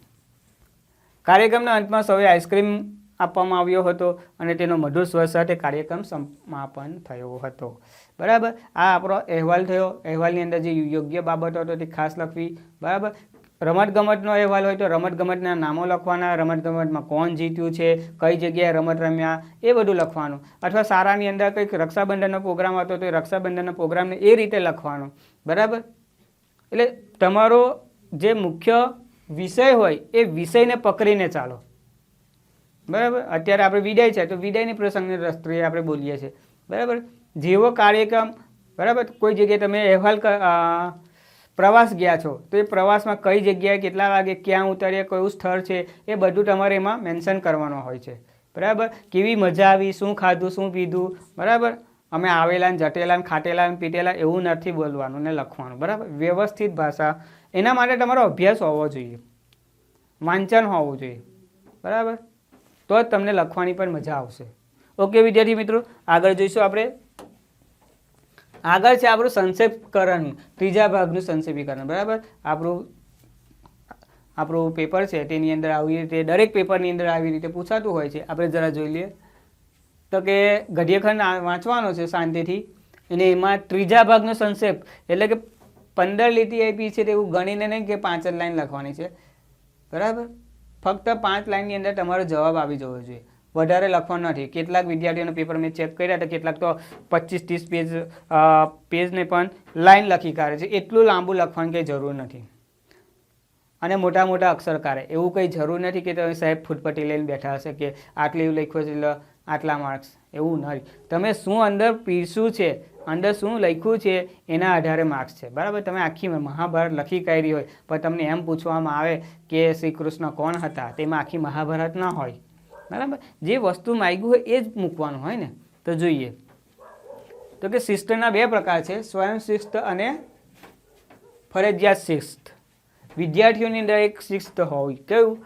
કાર્યક્રમના અંતમાં સૌએ આઈસ્ક્રીમ આપવામાં આવ્યો હતો અને તેનો મધુર સ્વર સાથે કાર્યક્રમ સમાપન થયો હતો. બરાબર. આ આપણો અહેવાલ થયો. અહેવાલની અંદર જે યોગ્ય બાબતો હતો તે ખાસ લખવી. બરાબર. રમતગમતનો અહેવાલ હોય તો રમતગમતના નામો લખવાના, રમતગમતમાં કોણ જીત્યું છે, કઈ જગ્યાએ રમત રમ્યા, એ બધું લખવાનું. અથવા શાળાની અંદર કંઈક રક્ષાબંધનનો પ્રોગ્રામ હતો તો એ રક્ષાબંધનના પ્રોગ્રામને એ રીતે લખવાનો. બરાબર. એટલે તમારો જે મુખ્ય વિષય હોય એ વિષયને પકડીને ચાલો. બરાબર. અત્યારે આપણે વિદાય છે તો વિદાયની પ્રસંગની દ્રષ્ટિએ આપણે બોલીએ છીએ. બરાબર. જેવો કાર્યક્રમ, બરાબર, કોઈ જગ્યાએ તમે અહેવાલ પ્રવાસ ગયા છો તો એ પ્રવાસમાં કઈ જગ્યાએ કેટલા વાગે ક્યાં ઉતર્યા કયું સ્થળ છે એ બધું તમારે એમાં મેન્શન કરવાનું હોય છે બરાબર. કેવી મજા આવી, શું ખાધું, શું પીધું, બરાબર. અમે આવેલા ને જટેલા ને ખાટેલા ને પીટેલા એવું નથી બોલવાનું ને લખવાનું બરાબર. વ્યવસ્થિત ભાષા, એના માટે તમારો અભ્યાસ હોવો જોઈએ, વાંચન હોવું જોઈએ બરાબર. તો જ તમને લખવાની પણ મજા આવશે. ઓકે વિદ્યાર્થી મિત્રો, આગળ જોઈશું આપણે. આગળ છે આપણું સંક્ષેપકરણ, ત્રીજા ભાગનું સંક્ષેપીકરણ બરાબર. આપણું પેપર છે તેની અંદર આવી રીતે દરેક પેપરની અંદર આવી રીતે પૂછાતું હોય છે. આપણે જરા જોઈ લઈએ તો કે ગદ્યખંડ વાંચવાનો છે શાંતિથી, અને એમાં ત્રીજા ભાગનો સંક્ષેપ એટલે કે 15 લીટી આપી છે તેવું ગણીને નહીં કે 5 જ લાઈન લખવાની છે બરાબર. ફક્ત 5 લાઈનની અંદર તમારો જવાબ આવી જવો જોઈએ, વધારે લખવાનું નથી. કેટલાક વિદ્યાર્થીઓનો પેપર મેં ચેક કર્યા તો કેટલાક તો 25-30 પેજને પણ લાઈન લખી કાઢે છે. એટલું લાંબુ લખવાની કંઈ જરૂર નથી, અને મોટા મોટા અક્ષર કાઢે. એવું કંઈ જરૂર નથી કે તમે સાહેબ ફૂટપટ્ટી લઈને બેઠા હશે કે આટલી એવું લખ્યું છે એટલે આટલા માર્ક્સ, એવું નથી. તમે શું અંદર પીરસ્યું છે, અંદર શું લખ્યું છે એના આધારે માર્ક્સ છે બરાબર. તમે આખી મહાભારત લખી કાઢી હોય પણ તમને એમ પૂછવામાં આવે કે શ્રી કૃષ્ણ કોણ હતા, તેમાં આખી મહાભારત ના હોય બરાબર. જે વસ્તુ માંગ્યું હોય એ જ મૂકવાનું હોય ને. તો જોઈએ તો કે શિસ્તના 2 પ્રકાર છે, સ્વયં શિસ્ત અને ફરજિયાત શિસ્ત. વિદ્યાર્થીઓની અંદર એક શિસ્ત હોય, કેવું?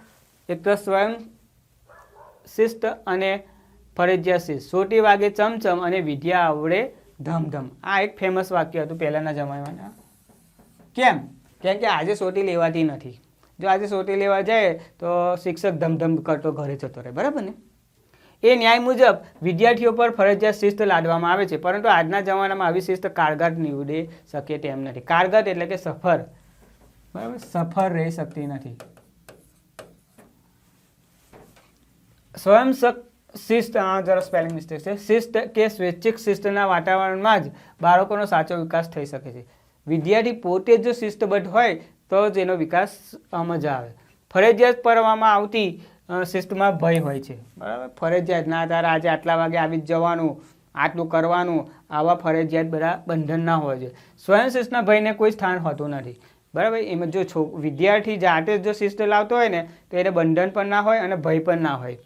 એક તો સ્વયં શિસ્ત અને ફરજિયાત શિસ્ત. સોટી વાગે ચમચમ અને વિદ્યા આવડે ધમધમ. આ એક ફેમસ વાક્ય હતું પહેલાના જમાનામાં. કેમ? કેમ કે આજે સોટી લેવાતી નથી. જો આજે સોટી લેવા જાય તો શિક્ષક ધમધમ કરતો ઘરે જતો રહે બરાબર ને. એ ન્યાય મુજબ વિદ્યાર્થીઓ પર ફરજિયાત શિસ્ત લાદવામાં આવે છે, પરંતુ આજના જમાનામાં આવી શિસ્ત કારગર નીવડી શકે તેમ નથી. કારગર એટલે કે સફળ બરાબર, સફળ રહી શકતી નથી. સ્વયં શિસ્ત, જરા સ્પેલિંગ મિસ્ટેક છે. શિસ્ત કે સ્વૈચ્છિક શિસ્તના વાતાવરણમાં જ બાળકોનો સાચો વિકાસ થઈ શકે છે. વિદ્યાર્થી પોતે જો શિસ્તબદ્ધ હોય તો જ એનો વિકાસ મજા આવે. ફરજિયાત કરવામાં આવતી શિસ્તમાં ભય હોય છે બરાબર. ફરજિયાત ના તારે આજે આટલા વાગે આવી જ જવાનું, આટલું કરવાનું, આવા ફરજિયાત બધા બંધન ના હોય છે. સ્વયં શિસ્તના ભયને કોઈ સ્થાન હોતું નથી બરાબર. એમાં જો વિદ્યાર્થી જાતે જ જો શિસ્ત લાવતો હોય ને તો એને બંધન પણ ના હોય અને ભય પણ ના હોય.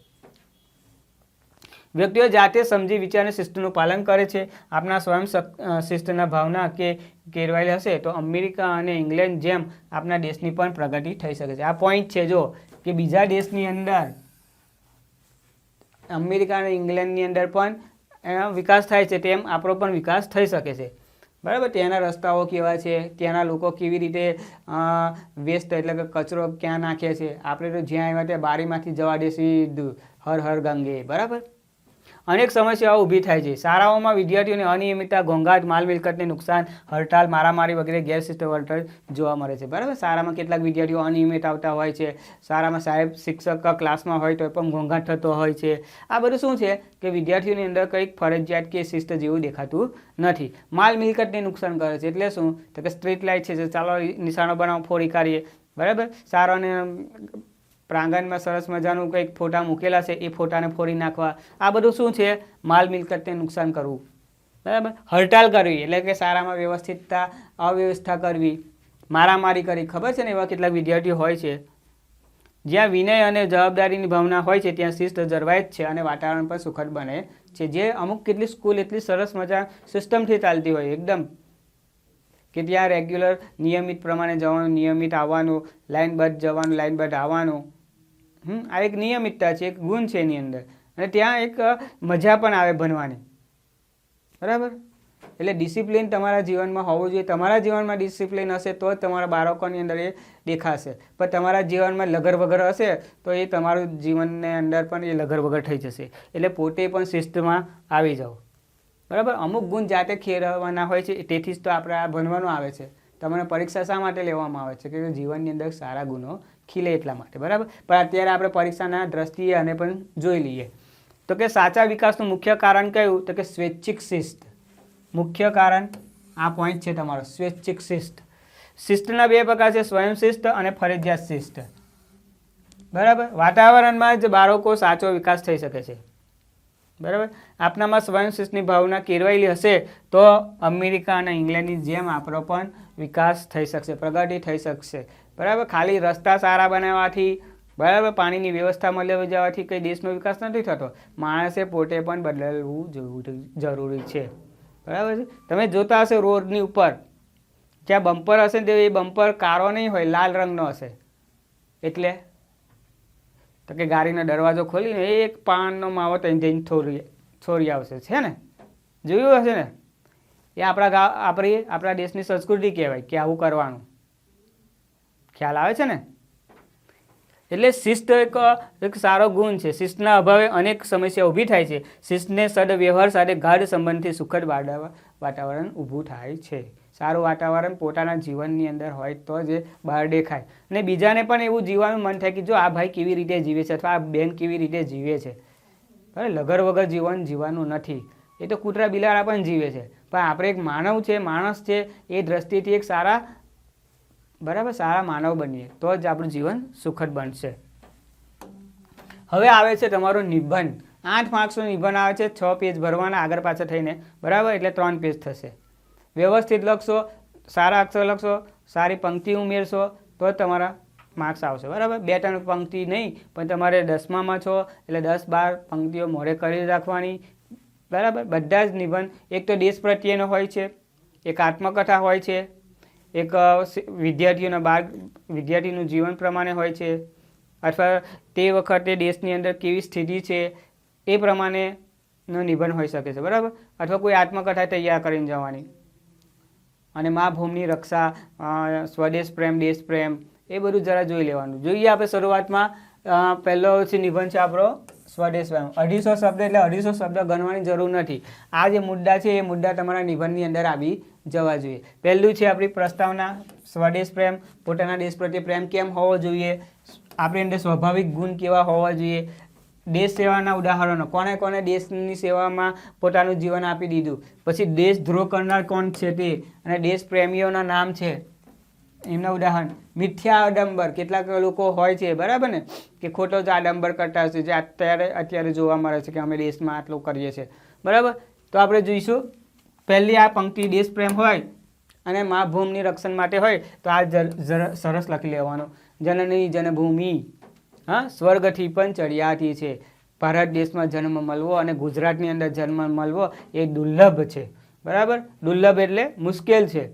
વ્યક્તિઓ જાતે સમજી વિચારીને શિસ્તનું પાલન કરે છે. આપણા સ્વયં શિસ્તના ભાવના કે કેળવાયેલી હશે તો અમેરિકા અને ઇંગ્લેન્ડ જેમ આપણા દેશની પણ પ્રગતિ થઈ શકે છે. આ પોઈન્ટ છે જો કે બીજા દેશની અંદર, અમેરિકા અને ઇંગ્લેન્ડની અંદર પણ વિકાસ થાય છે તેમ આપણો પણ વિકાસ થઈ શકે છે બરાબર. ત્યાંના રસ્તાઓ કેવા છે, ત્યાંના લોકો કેવી રીતે વેસ્ટ એટલે કે કચરો ક્યાં નાખે છે. આપણે તો જ્યાં આવ્યા ત્યાં બારીમાંથી જવા દે સીધું, હર હર ગંગે બરાબર. અનેક સમસ્યાઓ ઊભી થાય છે. શાળાઓમાં વિદ્યાર્થીઓની અનિયમિતતા, ઘોંઘાટ, માલ મિલકતને નુકસાન, હડતાલ, મારામારી વગેરે ગેરશિસ્ત વર્તન જોવા મળે છે બરાબર. શાળામાં કેટલાક વિદ્યાર્થીઓ અનિયમિત આવતા હોય છે. શાળામાં સાહેબ શિક્ષક ક્લાસમાં હોય તો પણ ઘોંઘાટ થતો હોય છે. આ બધું શું છે કે વિદ્યાર્થીઓની અંદર કંઈક ફરજિયાત કે શિસ્ત જેવું દેખાતું નથી. માલ મિલકતને નુકસાન કરે છે એટલે શું? તો કે સ્ટ્રીટ લાઇટ છે, ચાલો નિશાનો બનાવો, ફોડી કાઢીએ બરાબર. શાળાને પ્રાંગણમાં સરસ મજાનું કંઈક ફોટા મૂકેલા છે એ ફોટાને ફોડી નાખવા, આ બધું શું છે? માલ મિલકતને નુકસાન કરવું બરાબર. હડતાલ કરવી એટલે કે શાળામાં વ્યવસ્થિતતા અવ્યવસ્થા કરવી, મારામારી કરી. ખબર છે ને એવા કેટલાક વિદ્યાર્થીઓ હોય છે. જ્યાં વિનય અને જવાબદારીની ભાવના હોય છે ત્યાં શિસ્ત જળવાય જ છે અને વાતાવરણ પણ સુખદ બને છે. જે અમુક કેટલી સ્કૂલ એટલી સરસ મજા સિસ્ટમથી ચાલતી હોય એકદમ, કે ત્યાં રેગ્યુલર નિયમિત પ્રમાણે જવાનું, નિયમિત આવવાનું, લાઇનબદ્ધ જવાનું, લાઇનબદ્ધ આવવાનું. આ એક નિયમિતતા છે, એક ગુણ છે એની અંદર, અને ત્યાં એક મજા પણ આવે ભણવાની બરાબર. એટલે ડિસિપ્લિન તમારા જીવનમાં હોવું જોઈએ. તમારા જીવનમાં ડિસિપ્લિન હશે તો જ તમારા બાળકોની અંદર એ દેખાશે. પણ તમારા જીવનમાં લગર વગર હશે તો એ તમારું જીવનની અંદર પણ એ લગર વગર થઈ જશે. એટલે પોતે પણ શિસ્તમાં આવી જાઓ બરાબર. અમુક ગુણ જાતે ખેરવવાના હોય છે, તેથી જ તો આપણે આ ભણવાનું આવે છે. તમને પરીક્ષા શા માટે લેવામાં આવે છે? કે જીવનની અંદર સારા ગુણો ખીલે એટલા માટે બરાબર. પણ અત્યારે આપણે પરીક્ષાના દ્રષ્ટિએ આને પણ જોઈ લઈએ તો કે સાચા વિકાસનું મુખ્ય કારણ કયું? તો કે સ્વૈચ્છિક શિસ્ત. મુખ્ય કારણ આ પોઈન્ટ છે તમારો, સ્વૈચ્છિક શિસ્ત. શિસ્તના 2 પ્રકાર છે, સ્વયં શિસ્ત અને ફરજિયાત શિસ્ત બરાબર. વાતાવરણમાં જ બાળકો સાચો વિકાસ થઈ શકે છે બરાબર. આપનામાં સ્વયં શિસ્તની ભાવના કેળવાયેલી હશે તો અમેરિકા અને ઇંગ્લેન્ડની જેમ આપણો પણ વિકાસ થઈ શકશે, પ્રગતિ થઈ શકશે. બરાબર. ખાલી રસ્તા સારા બનાવવાથી, બરાબર, પાણીની વ્યવસ્થા મળી જવાથી કંઈ દેશનો વિકાસ નથી થતો. માણસે પોતે પણ બદલવું જરૂરી છે. બરાબર છે. તમે જોતા હશો રોડની ઉપર જ્યાં બમ્પર હશે ને, એ બમ્પર કાળો નહીં હોય, લાલ રંગનો હશે. એટલે તો કે ગાડીનો દરવાજો ખોલીને એક પાનનો માવો જઈને છોરી આવશે, છે ને, જોયું હશે ને. એ આપણા દેશની સંસ્કૃતિ કહેવાય કે આવું કરવાનું. ખ્યાલ આવે છે ને. એટલે શિસ્ત એક સારો ગુણ છે. શિસ્તના અભાવે અનેક સમસ્યા ઊભી થાય છે. શિસ્તને સદવ્યવહાર સાથે ગાઢ સંબંધથી સુખદ વાતાવરણ ઊભું થાય છે. સારું વાતાવરણ પોતાના જીવનની અંદર હોય તો જ બહાર દેખાય, અને બીજાને પણ એવું જીવવાનું મન થાય કે જો આ ભાઈ કેવી રીતે જીવે છે અથવા આ બેન કેવી રીતે જીવે છે. બરાબર. લગર વગર જીવન જીવવાનું નથી. એ તો કૂતરા બિલાડા પણ જીવે છે, પણ આપણે એક માનવ છે, માણસ છે, એ દ્રષ્ટિથી એક સારા માનવ બનીએ તો જ આપણું જીવન સુખદ બનશે. હવે આવે છે તમારો નિબંધ. 8 માર્ક્સનો નિબંધ આવે છે. 6 પેજ ભરવાના આગળ પાછળ થઈને, બરાબર, એટલે 3 પેજ થશે. વ્યવસ્થિત લખશો, સારા અક્ષર લખશો, સારી પંક્તિ ઉમેરશો તો જ તમારા માર્ક્સ આવશે. બરાબર. 2-3 પંક્તિ નહીં, પણ તમારે 10મામાં છો એટલે 10-12 પંક્તિઓ મોઢે કરી રાખવાની. બરાબર. બધા જ નિબંધ એક તો દેશ પ્રત્યેનો હોય છે, એક આત્મકથા હોય છે, એક વિદ્યાર્થીનું જીવન પ્રમાણે હોય છે, અથવા તે વખતે દેશની અંદર કેવી સ્થિતિ છે એ પ્રમાણેનો નિબંધ હોઈ શકે છે. બરાબર. અથવા કોઈ આત્મકથા તૈયાર કરીને જવાની. અને મા ભૂમિની રક્ષા, સ્વદેશ પ્રેમ, દેશ પ્રેમ, એ બધું જરા જોઈ લેવાનું. જોઈએ આપણે શરૂઆતમાં પહેલો છે નિબંધ છે આપણો સ્વદેશ પ્રેમ. 250 શબ્દ એટલે 250 શબ્દ ગણવાની જરૂર નથી. આ જે મુદ્દા છે એ મુદ્દા તમારા નિબંધની અંદર આવી જવા જોઈએ. પહેલું છે આપણી પ્રસ્તાવના, સ્વદેશ પ્રેમ, પોતાના દેશ પ્રત્યે પ્રેમ કેમ હોવો જોઈએ, આપણી અંદર સ્વાભાવિક ગુણ કેવા હોવા જોઈએ, દેશ સેવાના ઉદાહરણો, કોને કોને દેશની સેવામાં પોતાનું જીવન આપી દીધું, પછી દેશદ્રોહ કરનાર કોણ છે તે, અને દેશ પ્રેમીઓના નામ છે એમના ઉદાહરણ. મિથ્યા આડંબર, કેટલાક લોકો હોય છે, બરાબર ને, કે ખોટો જ આડંબર કરતા હશે, જે અત્યારે જોવા મળે છે કે અમે દેશમાં આટલું કરીએ છીએ. બરાબર. તો આપણે જોઈશું પહેલી આ પંક્તિ દેશ પ્રેમ હોય અને મા ભૂમિની રક્ષણ માટે હોય તો આ સરસ લખી લેવાનું. જનની જન્મભૂમિ સ્વર્ગથી પણ ચડિયાતી છે. ભારત દેશમાં જન્મ મળવો અને ગુજરાતની અંદર જન્મ મળવો એ દુર્લભ છે. બરાબર. દુર્લભ એટલે મુશ્કેલ છે.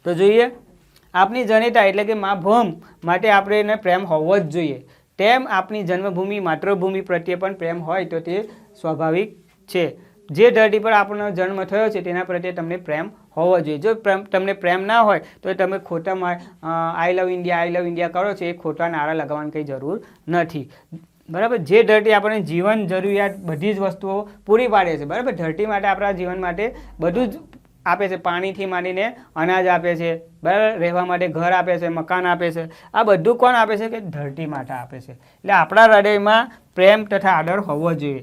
તો જોઈએ આપની જનેતા એટલે કે મા ભૂમ માટે આપણે એને પ્રેમ હોવો જ જોઈએ. તેમ આપની જન્મભૂમિ માતૃભૂમિ પ્રત્યે પણ પ્રેમ હોય તો તે સ્વાભાવિક છે. જે ધરતી પર આપણો જન્મ થયો છે તેના પ્રત્યે તમને પ્રેમ હોવો જોઈએ. જો તમને પ્રેમ ના હોય તો તમે ખોટામાં આઈ લવ ઇન્ડિયા કરો છો, એ ખોટા નારા લગાવવાની કંઈ જરૂર નથી. બરાબર. જે ધરતી આપણને જીવન જરૂરિયાત બધી જ વસ્તુઓ પૂરી પાડે છે. બરાબર. ધરતી માટે આપણા જીવન માટે બધું જ આપે છે. પાણીથી માંડીને અનાજ આપે છે, બરાબર, રહેવા માટે ઘર આપે છે, મકાન આપે છે. આ બધું કોણ આપે છે? કે ધરતી માટે આપે છે. એટલે આપણા હૃદયમાં પ્રેમ તથા આદર હોવો જોઈએ.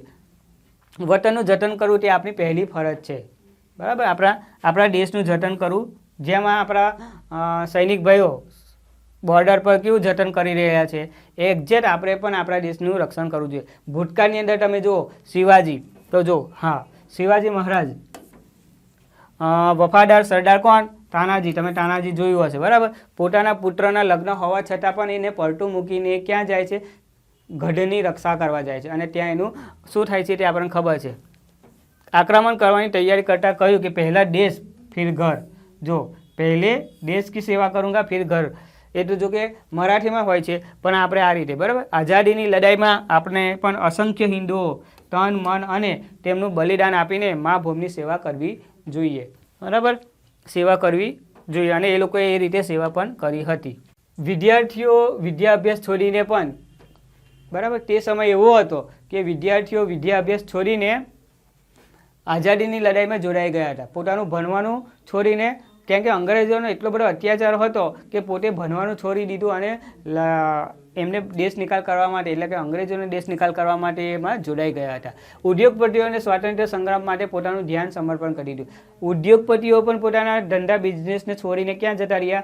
વતનનું જતન કરવું તે આપણી પહેલી ફરજ છે. બરાબર. આપણા દેશનું જતન કરવું, જેમાં આપણા સૈનિક ભાઈઓ બોર્ડર પર કેવું જતન કરી રહ્યા છે, એક્ઝેક્ટ આપણે પણ આપણા દેશનું રક્ષણ કરવું જોઈએ. ભૂતકાળની અંદર તમે જુઓ શિવાજી, તો જો શિવાજી મહારાજ વફાદાર સરદાર કોણ? તાનાજી. તમે તાનાજી જોયું હશે. બરાબર. પોતાના પુત્રના લગ્ન હોવા છતાં પણ એને પડતું મૂકીને ક્યાં જાય છે? ગઢની રક્ષા કરવા જાય છે. અને ત્યાં એનું શું થાય છે તે આપણને ખબર છે. આક્રમણ કરવાની તૈયારી કરતાં કહ્યું કે પહેલા દેશ ફિર ઘર. જો પહેલે દેશ કી સેવા કरूंगा ફિર ઘર. એ તો જો કે મરાઠીમાં હોય છે, પણ આપણે આ રીતે, બરાબર, આઝાદીની લડાઈમાં આપણે પણ અસંખ્ય હિન્દુઓ તન મન અને તેમનું બલિદાન આપીને મા ભૂમિની સેવા કરવી જોઈએ. બરાબર. સેવા કરવી જોઈએ, અને એ લોકોએ એ રીતે સેવા પણ કરી હતી. વિદ્યાર્થીઓ વિદ્યાભ્યાસ છોડીને પણ, બરાબર, તે સમય એવો હતો કે વિદ્યાર્થીઓ વિદ્યાભ્યાસ છોડીને આઝાદીની લડાઈમાં જોડાઈ ગયા હતા. પોતાનું ભણવાનું છોડીને, કેમ કે અંગ્રેજોનો એટલો બધો અત્યાચાર હતો કે પોતે ભણવાનું છોડી દીધું અને એમને દેશ નિકાલ કરવા માટે, એટલે કે અંગ્રેજોને દેશ નિકાલ કરવા માટે એમાં જોડાઈ ગયા હતા. ઉદ્યોગપતિઓને સ્વાતંત્ર્ય સંગ્રામ માટે પોતાનું ધ્યાન સમર્પણ કરી દીધું. ઉદ્યોગપતિઓ પણ પોતાના ધંધા બિઝનેસને છોડીને ક્યાં જતા રહ્યા?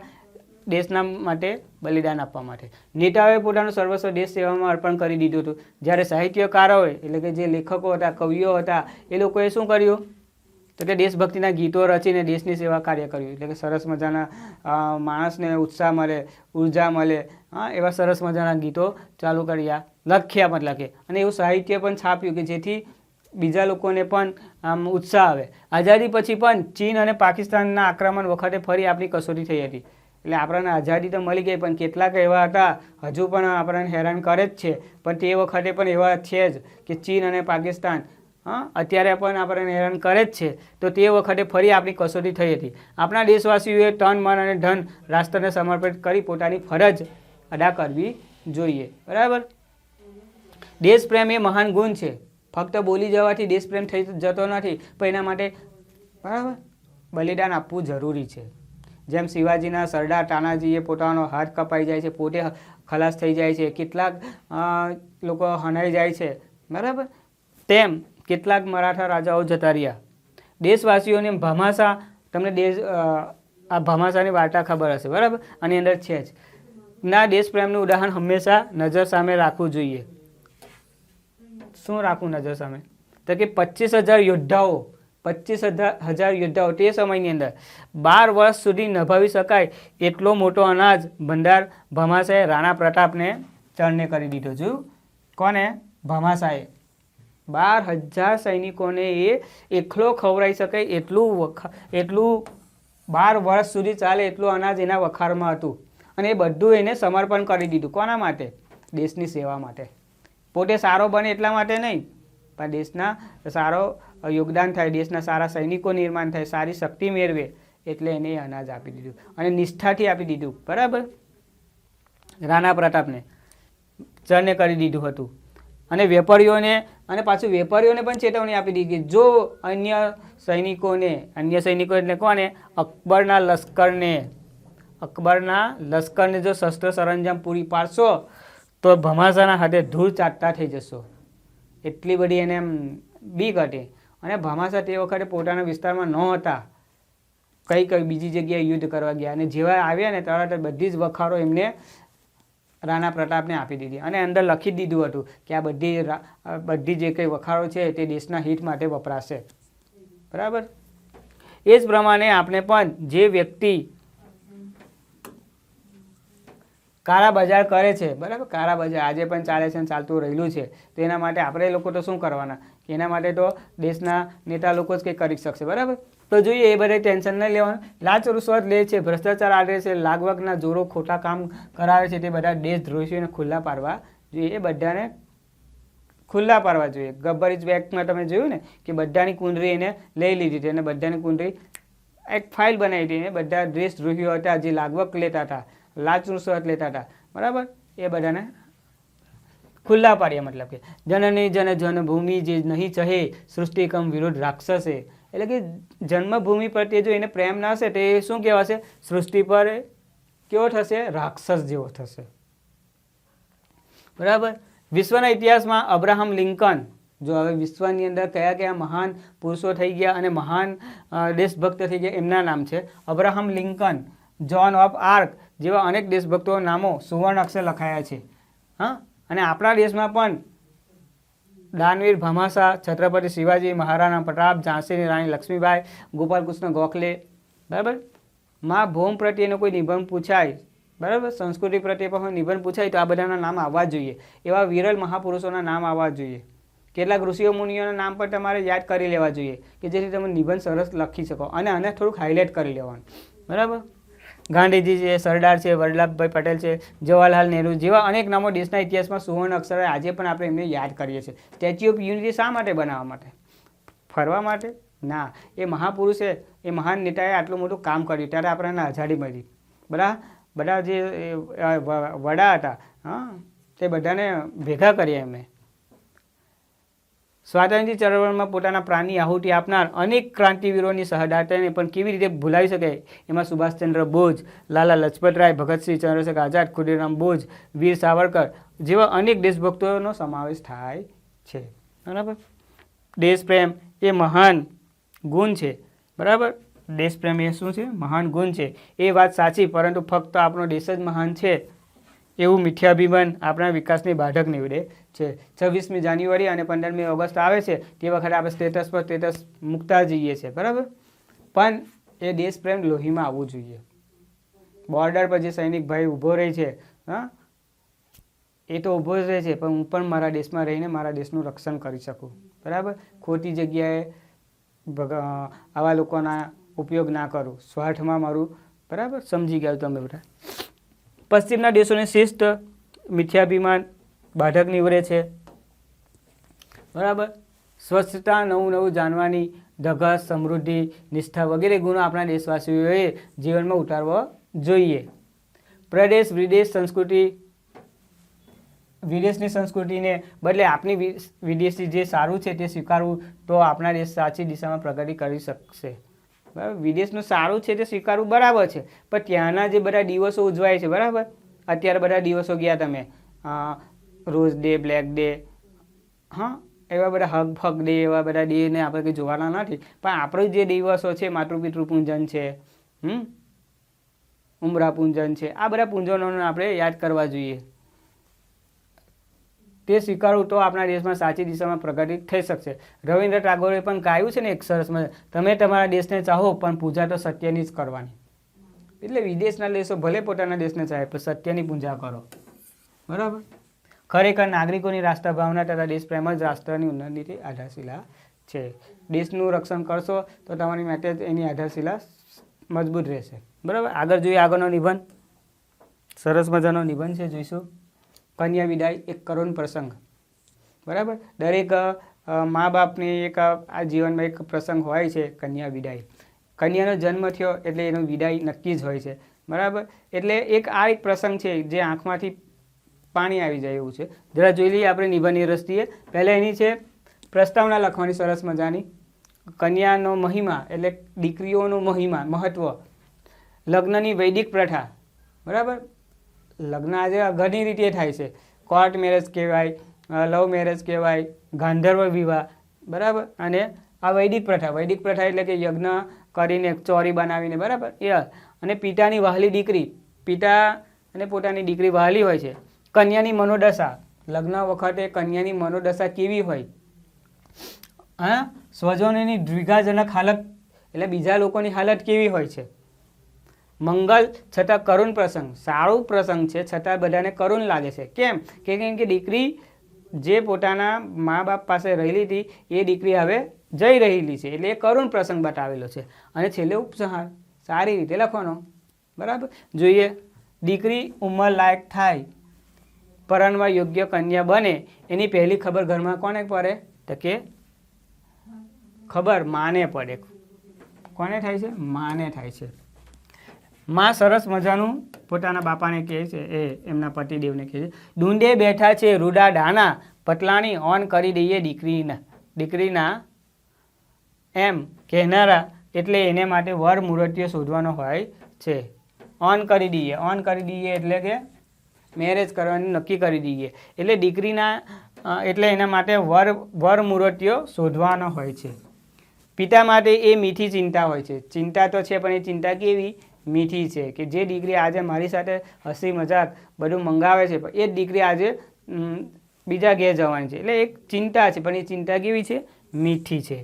દેશના માટે બલિદાન આપવા માટે. નેતાઓએ પોતાનું સર્વસ્વ દેશ સેવામાં અર્પણ કરી દીધું હતું. જ્યારે સાહિત્યકારોએ એટલે કે જે લેખકો હતા, કવિઓ હતા, એ લોકોએ શું કર્યું તો કે દેશભક્તિના ગીતો રચીને દેશની સેવા કાર્ય કર્યું. એટલે કે સરસ મજાના માણસને ઉત્સાહ મળે, ઉર્જા મળે, એવા સરસ મજાના ગીતો ચાલુ કર્યા, લખ્યા મતલબ કે, અને એવું સાહિત્ય પણ છાપ્યું કે જેથી બીજા લોકોને પણ આમ ઉત્સાહ આવે. આઝાદી પછી પણ ચીન અને પાકિસ્તાનના આક્રમણ વખતે ફરી આપણી કસોટી થઈ હતી. એટલે આપણને આઝાદી તો મળી ગઈ, પણ કેટલાક એવા હતા હજુ પણ આપણને હેરાન કરે જ છે. પણ તે વખતે પણ એવા છે જ કે ચીન અને પાકિસ્તાન અત્યારે પણ આપણને હેરાન કરે જ છે. તો તે વખતે ફરી આપણી કસોટી થઈ હતી. આપણા દેશવાસીઓએ તન, મન અને ધન રાષ્ટ્રને સમર્પિત કરી પોતાની ફરજ અદા કરવી જોઈએ. બરાબર. દેશપ્રેમ એ મહાન ગુણ છે. ફક્ત બોલી જવાથી દેશપ્રેમ થઈ જતો નથી, પણ એના માટે બરાબર બલિદાન આપવું જરૂરી છે. જેમ શિવાજીના સરદાર તાનાજીએ પોતાનો હાથ કપાઈ જાય છે, પોતે ખલાસ થઈ જાય છે, કેટલાક લોકો હણાઈ જાય છે, બરાબર, તેમ કેટલાક મરાઠા રાજાઓ જતા રહ્યા. દેશવાસીઓને ભામાશા, તમને આ ભામાશાની વાર્તા ખબર હશે, બરાબર, આની અંદર છે જ ના. દેશપ્રેમનું ઉદાહરણ હંમેશા નજર સામે રાખવું જોઈએ. શું રાખવું નજર સામે? તો કે 25,000 યોદ્ધાઓ, 25,000 યોદ્ધાઓ તે સમયની અંદર 12 વર્ષ સુધી નભાવી શકાય એટલો મોટો અનાજ ભંડાર ભામાશાએ રાણા પ્રતાપને ચરણે કરી દીધો. જોયું? કોને? ભામાશાએ 12,000 સૈનિકોને એ એકલો ખવડાવી શકાય એટલું 12 વર્ષ સુધી ચાલે એટલું અનાજ એના વખારમાં હતું. અને એ બધું એને સમર્પણ કરી દીધું. કોના માટે? દેશની સેવા માટે. પોતે સારો બને એટલા માટે નહીં, પણ દેશના સારો યોગદાન થાય, દેશના સારા સૈનિકો નિર્માણ થાય, સારી શક્તિ મેળવે, એટલે એને અનાજ આપી દીધું અને નિષ્ઠાથી આપી દીધું. બરાબર. રાણા પ્રતાપને ચરણે કરી દીધું હતું. અને વેપારીઓને પણ ચેતવણી આપી દીધી કે જો અન્ય સૈનિકો એટલે કોને? અકબરના લશ્કરને જો શસ્ત્ર સરંજામ પૂરી પાડશો તો ભામાશાના હાથે ધૂળ ચાટતા થઈ જશો. એટલી બધી એને એમ બીક હતી. અને ભામાશા તે વખતે પોતાના વિસ્તારમાં ન હતા, કઈ બીજી જગ્યાએ યુદ્ધ કરવા ગયા, અને જેવા આવ્યા ને તરત જ બધી જ વખારો એમને રાણા પ્રતાપને આપી દીધી. અને અંદર લખી દીધું હતું કે આ બધી જે કંઈ વખારો છે તે દેશના હિત માટે વપરાશે. બરાબર. એ જ પ્રમાણે આપણે પણ જે વ્યક્તિ કાળા બજાર કરે છે, બરાબર, કાળા બજાર આજે પણ ચાલે છે અને ચાલતું રહેલું છે, તો એના માટે આપણે લોકો તો શું કરવાના? એના માટે તો દેશના નેતા લોકો જ કંઈ કરી શકશે. બરાબર. તો જોઈએ એ બધા ટેન્શન નહીં લેવાનું. લાંચ રૂશ્વત લે છે, ભ્રષ્ટાચાર આડે છે, લાગવગના જોરો ખોટા કામ કરાવે છે, તે બધા દેશદ્રોહીઓને ખુલ્લા પાડવા જોઈએ. એ બધાને ખુલ્લા પાડવા જોઈએ. ગબ્બર ઇઝ બેકમાં તમે જોયું ને કે બધાની કુંડળી એને લઈ લીધી હતી, અને બધાની કુંડળી એક ફાઇલ બનાવી હતી. બધા દેશદ્રોહીઓ હતા જે લાગવગ લેતા હતા, લાંચ રૂશ્વત લેતા હતા, બરાબર, એ બધાને ખુલ્લા પાડ્યા. મતલબ કે જનની જન્મભૂમિ જે નહીં ચહે સૃષ્ટિકમ વિરોધ રાક્ષસે, એટલે કે જન્મભૂમિ પ્રત્યે જો એને પ્રેમ ના હશે તો એ શું કહેવાશે? સૃષ્ટિ પર કેવો થશે? રાક્ષસ જેવો થશે. બરાબર. વિશ્વના ઇતિહાસમાં અબ્રાહમ લિંકન, જો હવે વિશ્વની અંદર કયા કયા મહાન પુરુષો થઈ ગયા અને મહાન દેશભક્ત થઈ ગયા એમના નામ છે. Abraham Lincoln, Joan of Arc જેવા અનેક દેશભક્તો નામો સુવર્ણ અક્ષર લખાયા છે. અને આપણા દેશમાં પણ દાનવીર ભામાશા, છત્રપતિ શિવાજી, મહારાણા પ્રતાપ, ઝાંસીની રાણી લક્ષ્મીબાઈ, ગોપાલકૃષ્ણ ગોખલે, બરાબર. માં ભૌમ પ્રત્યેનો કોઈ નિબંધ પૂછાય, બરાબર, સંસ્કૃતિ પ્રત્યે પણ નિબંધ પૂછાય તો આ બધાના નામ આવવા જોઈએ. એવા વિરલ મહાપુરુષોના નામ આવવા જોઈએ. કેટલાક ઋષિઓ મુનિઓના નામ પણ તમારે યાદ કરી લેવા જોઈએ કે જેથી તમે નિબંધ સરસ લખી શકો, અને આને થોડુંક હાઇલાઇટ કરી લેવાનું. બરાબર. ગાંધીજી છે, સરદાર છે, વલ્લભભાઈ પટેલ છે, જવાહરલાલ નહેરુ જેવા અનેક નામો દેશના ઇતિહાસમાં સુવર્ણ અક્ષરે આજે પણ આપણે એમને યાદ કરીએ છીએ. સ્ટેચ્યુ ઓફ યુનિટી શા માટે બનાવવા માટે? ફરવા માટે? ના. એ મહાપુરુષે, એ મહાન નેતાએ આટલું મોટું કામ કર્યું ત્યારે આપણને આઝાદી મળી. બધા જે વડા હતા, તે બધાને ભેગા કર્યા એમને. સ્વાતંત્ર્ય ચળવળમાં પોતાના પ્રાણની આહુતિ આપનાર અનેક ક્રાંતિવીરોની શહાદતને પણ કેવી રીતે ભૂલાવી શકાય? એમાં સુભાષચંદ્ર બોઝ, લાલા લજપતરાય, ભગતસિંહ, ચંદ્રશેખર આઝાદ, ખુદીરામ બોઝ, વીર સાવરકર જેવા અનેક દેશભક્તોનો સમાવેશ થાય છે. બરાબર. દેશપ્રેમ એ મહાન ગુણ છે. બરાબર. દેશપ્રેમ એ શું છે? મહાન ગુણ છે. એ વાત સાચી, પરંતુ ફક્ત આપણો દેશ જ મહાન છે એવું મિથ્યાભિમાન આપણા વિકાસની બાધક નીવડે છે. 26મી જાન્યુઆરી અને 15મી ઓગસ્ટ આવે છે તે વખતે આપણે સ્ટેટસ પર સ્ટેટસ મૂકતા જઈએ છીએ, બરાબર, પણ એ દેશપ્રેમ લોહીમાં આવવું જોઈએ. બોર્ડર પર જે સૈનિક ભાઈ ઊભો રહે છે, હા, એ તો ઊભો જ રહે છે, પણ હું પણ મારા દેશમાં રહીને મારા દેશનું રક્ષણ કરી શકું, બરાબર. ખોટી જગ્યાએ આવા લોકોના ઉપયોગ ના કરું, સ્વાર્થમાં મારું, બરાબર, સમજી ગયા તમે બધા. પશ્ચિમના દેશોની શિસ્ત મિથ્યાભિમાન બાધક નીવડે છે, બરાબર. સ્વચ્છતા, નવું નવું જાણવાની ધગસ, સમૃદ્ધિ, નિષ્ઠા વગેરે ગુણો આપણા દેશવાસીઓએ જીવનમાં ઉતારવા જોઈએ. પ્રદેશ વિદેશ સંસ્કૃતિ, વિદેશની સંસ્કૃતિને બદલે આપણી વિદેશી જે સારું છે તે સ્વીકારવું, તો આપણા દેશ સાચી દિશામાં પ્રગતિ કરી શકશે, બરાબર. વિદેશનું સારું છે તે સ્વીકારવું બરાબર છે, પણ ત્યાંના જે બધા દિવસો ઉજવાય છે, બરાબર, અત્યારે બધા દિવસો ગયા તમે, રોઝ ડે, બ્લેક ડે, હા, એવા બધા હગ ફગ ડે, એવા બધા ડેને આપણે કંઈ જોવાના નથી, પણ આપણો જે દિવસો છે, માતૃપિતૃ પૂજન છે, ઉમરા પૂજન છે, આ બધા પૂજનોને આપણે યાદ કરવા જોઈએ. તે સ્વીકારવું તો આપણા દેશમાં સાચી દિશામાં પ્રગતિ થઈ શકશે. રવિન્દ્ર ટાગોરે પણ ગાયું છે ને એક સરસમાં, તમે તમારા દેશને ચાહો પણ પૂજા તો સત્યની જ કરવાની. એટલે વિદેશના દેશો ભલે પોતાના દેશને ચાહે પણ સત્યની પૂજા કરો, બરાબર. ખરેખર નાગરિકોની રાષ્ટ્રભાવના તથા દેશપ્રેમ જ રાષ્ટ્રની ઉન્નતિની આધારશિલા છે. દેશનું રક્ષણ કરશો તો તમારી માટે જ એની આધારશિલા મજબૂત રહેશે, બરાબર. આગળ જોઈએ, આગળનો નિબંધ સરસ મજાનો નિબંધ છે, જોઈશું. કન્યા વિદાય, એક કરુણ પ્રસંગ, બરાબર. દરેક મા બાપની એક આ જીવનમાં એક પ્રસંગ હોય છે, કન્યા વિદાય. કન્યાનો જન્મ થયો એટલે એનો વિદાય નક્કી જ હોય છે, બરાબર. એટલે એક પ્રસંગ છે જે આંખમાંથી પાણી આવી જાય એવું છે. જરા જોઈ લઈએ આપણે નિબંધની દ્રષ્ટિએ. પહેલાં એની છે પ્રસ્તાવના લખવાની સરસ મજાની. કન્યાનો મહિમા એટલે દીકરીઓનો મહિમા, મહત્વ, લગ્નની વૈદિક પ્રથા, બરાબર. લગ્ન આજે ઘણી રીતે થાય છે. કોર્ટ મેરેજ કહેવાય, લવ મેરેજ કહેવાય, ગાંધર્વ વિવાહ, બરાબર. અને આ વૈદિક પ્રથા, વૈદિક પ્રથા એટલે કે યજ્ઞ કરીને ચોરી બનાવીને, બરાબર. એ અને પિતાની વહાલી દીકરી, પિતા અને પોતાની દીકરી વહાલી હોય છે. કન્યાની મનોદશા, લગ્ન વખતે કન્યાની મનોદશા કેવી હોય, હા, સ્વજનોની દ્વિધાજનક હાલત એટલે બીજા લોકોની હાલત કેવી હોય છે. મંગલ છતાં કરુણ પ્રસંગ, સારું પ્રસંગ છે છતાં બધાને કરુણ લાગે છે. કેમ કે દીકરી જે પોતાના મા બાપ પાસે રહેલી હતી એ દીકરી હવે જઈ રહેલી છે, એટલે એ કરુણ પ્રસંગ બતાવેલો છે. અને છેલ્લે ઉપસંહાર સારી રીતે લખવાનો, બરાબર. જોઈએ, દીકરી ઉંમર લાયક થાય, પરણવા યોગ્ય કન્યા બને, એની પહેલી ખબર ઘરમાં કોને પડે? તો કે ખબર માને પડે. કોને થાય છે? માને થાય છે. માં સરસ મજાનું પોતાના બાપાને કહે છે, એ એમના પતિદેવને કહે છે, ડુંડે બેઠા છે રૂડા ડાના, પટલાણી ઓન કરી દઈએ દીકરીના એમ કહેનારા, એટલે એને માટે વર મૂર્તિઓ શોધવાનો હોય છે. ઓન કરી દઈએ, ઓન કરી દઈએ એટલે કે મેરેજ કરવાનું નક્કી કરી દઈએ, એટલે દીકરીના એટલે એના માટે વર મૂર્તિઓ શોધવાનો હોય છે. પિતા માટે એ મીઠી ચિંતા હોય છે. ચિંતા તો છે, પણ એ ચિંતા કેવી? મીઠી છે. કે જે દીકરી આજે મારી સાથે હસી મજાક બધું મંગાવે છે, પણ એ જ દીકરી આજે બીજા ઘેર જવાની છે, એટલે એક ચિંતા છે, પણ એ ચિંતા કેવી છે? મીઠી છે.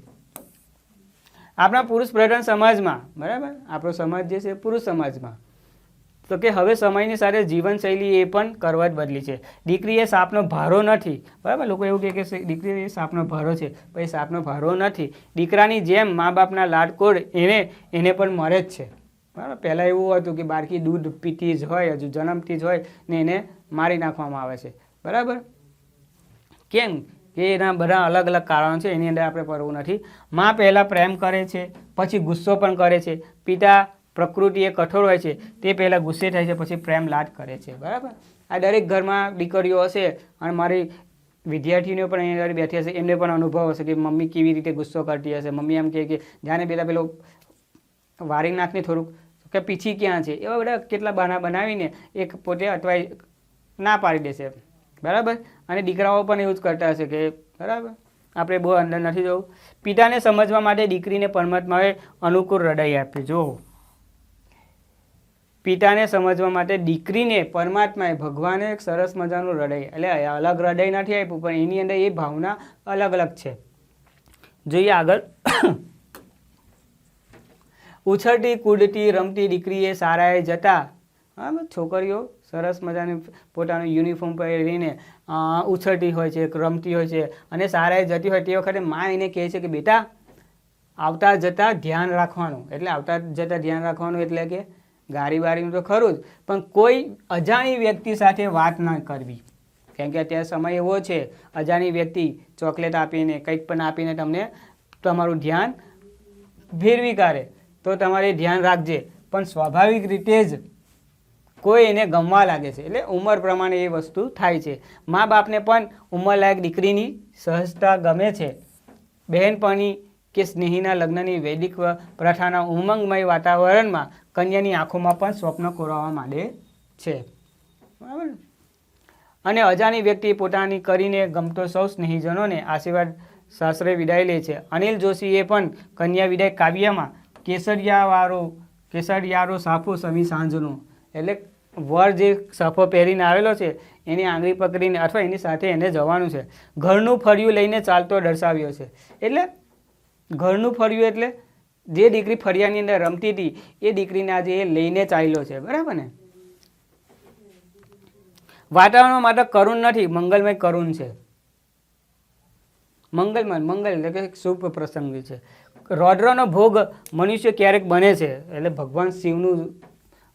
આપણા પુરુષ પ્રધાન સમાજમાં, બરાબર, આપણો સમાજ જે છે પુરુષ સમાજમાં, તો કે હવે સમયની સાથે જીવનશૈલી એ પણ કરવત બદલી છે. દીકરી એ સાપનો ભારો નથી, બરાબર. લોકો એવું કહે કે દીકરી એ સાપનો ભારો છે, પણ એ સાપનો ભારો નથી. દીકરાની જેમ મા બાપના લાડકોડ એને પણ મળે જ છે, બરાબર. પહેલાં એવું હતું કે બાળકી દૂધ પીતી જ હોય, હજુ જન્મથી જ હોય ને એને મારી નાખવામાં આવે છે, બરાબર. કેમ કે એના બધા અલગ અલગ કારણો છે, એની અંદર આપણે પડવું નથી. માં પહેલાં પ્રેમ કરે છે, પછી ગુસ્સો પણ કરે છે. પિતા પ્રકૃતિ એ કઠોર હોય છે, તે પહેલાં ગુસ્સે થાય છે, પછી પ્રેમ લાડ કરે છે, બરાબર. આ દરેક ઘરમાં દીકરીઓ હશે, અને મારી વિદ્યાર્થીનીઓ પણ એની અંદર બેઠી હશે, એમને પણ અનુભવ હશે કે મમ્મી કેવી રીતે ગુસ્સો કરતી હશે. મમ્મી એમ કહે કે જાને પેલો વારી નાખને થોડુંક, કે પીછી ક્યાં છે, એવા બધા કેટલા બહાના બનાવીને એક પોતે અટવાઈ ના પાડી દેશે, બરાબર. અને દીકરાઓ પણ એવું જ કરતા હશે કે બરાબર આપણે બહુ અંદર નથી જવું. પિતાને સમજવા માટે દીકરીને પરમાત્માએ અનુકૂળ હૃદય આપ્યું. જો પિતાને સમજવા માટે દીકરીને પરમાત્માએ ભગવાને એક સરસ મજાનું હૃદય, એટલે અલગ હૃદય નથી આપ્યું, પણ એની અંદર એ ભાવના અલગ અલગ છે. જોઈએ આગળ. ઉછળતી કૂદતી રમતી દીકરીએ શાળાએ જતા, છોકરીઓ સરસ મજાની પોતાનું યુનિફોર્મ પહેરીને ઉછળતી હોય છે, રમતી હોય છે અને શાળાએ જતી હોય તે વખતે મા એને કહે છે કે બેટા આવતા જતાં ધ્યાન રાખવાનું. એટલે આવતા જતાં ધ્યાન રાખવાનું એટલે કે ગાડી બારીનું તો ખરું જ, પણ કોઈ અજાણી વ્યક્તિ સાથે વાત ન કરવી. કેમ કે અત્યારે સમય એવો છે, અજાણી વ્યક્તિ ચોકલેટ આપીને કંઈક પણ આપીને તમને તમારું ધ્યાન ફેરવી કાઢે, તો તમારે ધ્યાન રાખજે. પણ સ્વાભાવિક રીતે જ કોઈ એને ગમવા લાગે છે, એટલે ઉંમર પ્રમાણે એ વસ્તુ થાય છે. મા બાપને પણ ઉંમરલાયક દીકરીની સહજતા ગમે છે. બહેનપણી કે સ્નેહીના લગ્નની વૈદિક પ્રથાના ઉમંગમય વાતાવરણમાં કન્યાની આંખોમાં પણ સ્વપ્ન કોરવા માંડે છે. બરાબર. અને અજાણી વ્યક્તિ પોતાની કરીને ગમતો સૌ સ્નેહીજનોને આશીર્વાદ શાસ્ત્રે વિદાય લે છે. અનિલ જોશીએ પણ કન્યા વિદાય કાવ્યમાં કેસરિયારો સાફો સમી સાંજનો, એટલે વર જે સાફો પહેરીને આવેલો છે એની આંગળી પકડીને અથવા એની સાથે એને જવાનું છે. ઘરનું ફળિયું લઈને ચાલતો દર્શાવ્યો છે. એટલે ઘરનું ફળિયું એટલે જે દીકરી ફળિયાની અંદર રમતી હતી એ દીકરીને આજે એ લઈને ચાલ્યો છે. બરાબર ને. વાતાવરણ માટે કરુણ નથી, મંગલમય કરુણ છે. મંગલ એટલે કે શુભ પ્રસંગ છે. રૌદ્રનો ભોગ મનુષ્ય ક્યારેક બને છે, એટલે ભગવાન શિવનું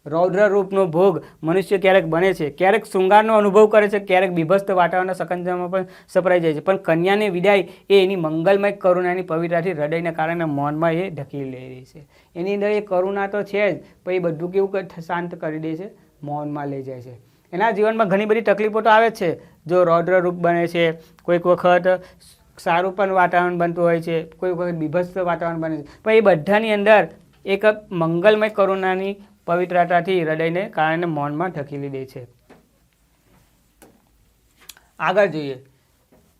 રૌદ્ર રૂપનો ભોગ મનુષ્ય ક્યારેક બને છે, ક્યારેક શૃંગારનો અનુભવ કરે છે, ક્યારેક બીભત્સ વાતાવરણના સકંજામાં પણ સપરાઈ જાય છે. પણ કન્યાની વિદાય એ એની મંગલમય કરુણાની પવિત્રતાથી હૃદયના કારણે મૌનમાં એ ઢકલી લઈ રહી છે. એની અંદર એ કરુણા તો છે જ, પણ એ બધું કેવું શાંત કરી દે છે, મૌનમાં લઈ જાય છે. એના જીવનમાં ઘણી બધી તકલીફો તો આવે જ છે. જો રૌદ્ર રૂપ બને છે, કોઈક વખત સારું પણ વાતાવરણ બનતું હોય છે, કોઈ વખત બીભત્સ વાતાવરણ બને છે, પણ એ બધાની અંદર એક મંગલમય કરુણાની પવિત્રતાથી હૃદયને કારણે મૌનમાં ઢકીલી દે છે. આગળ જોઈએ.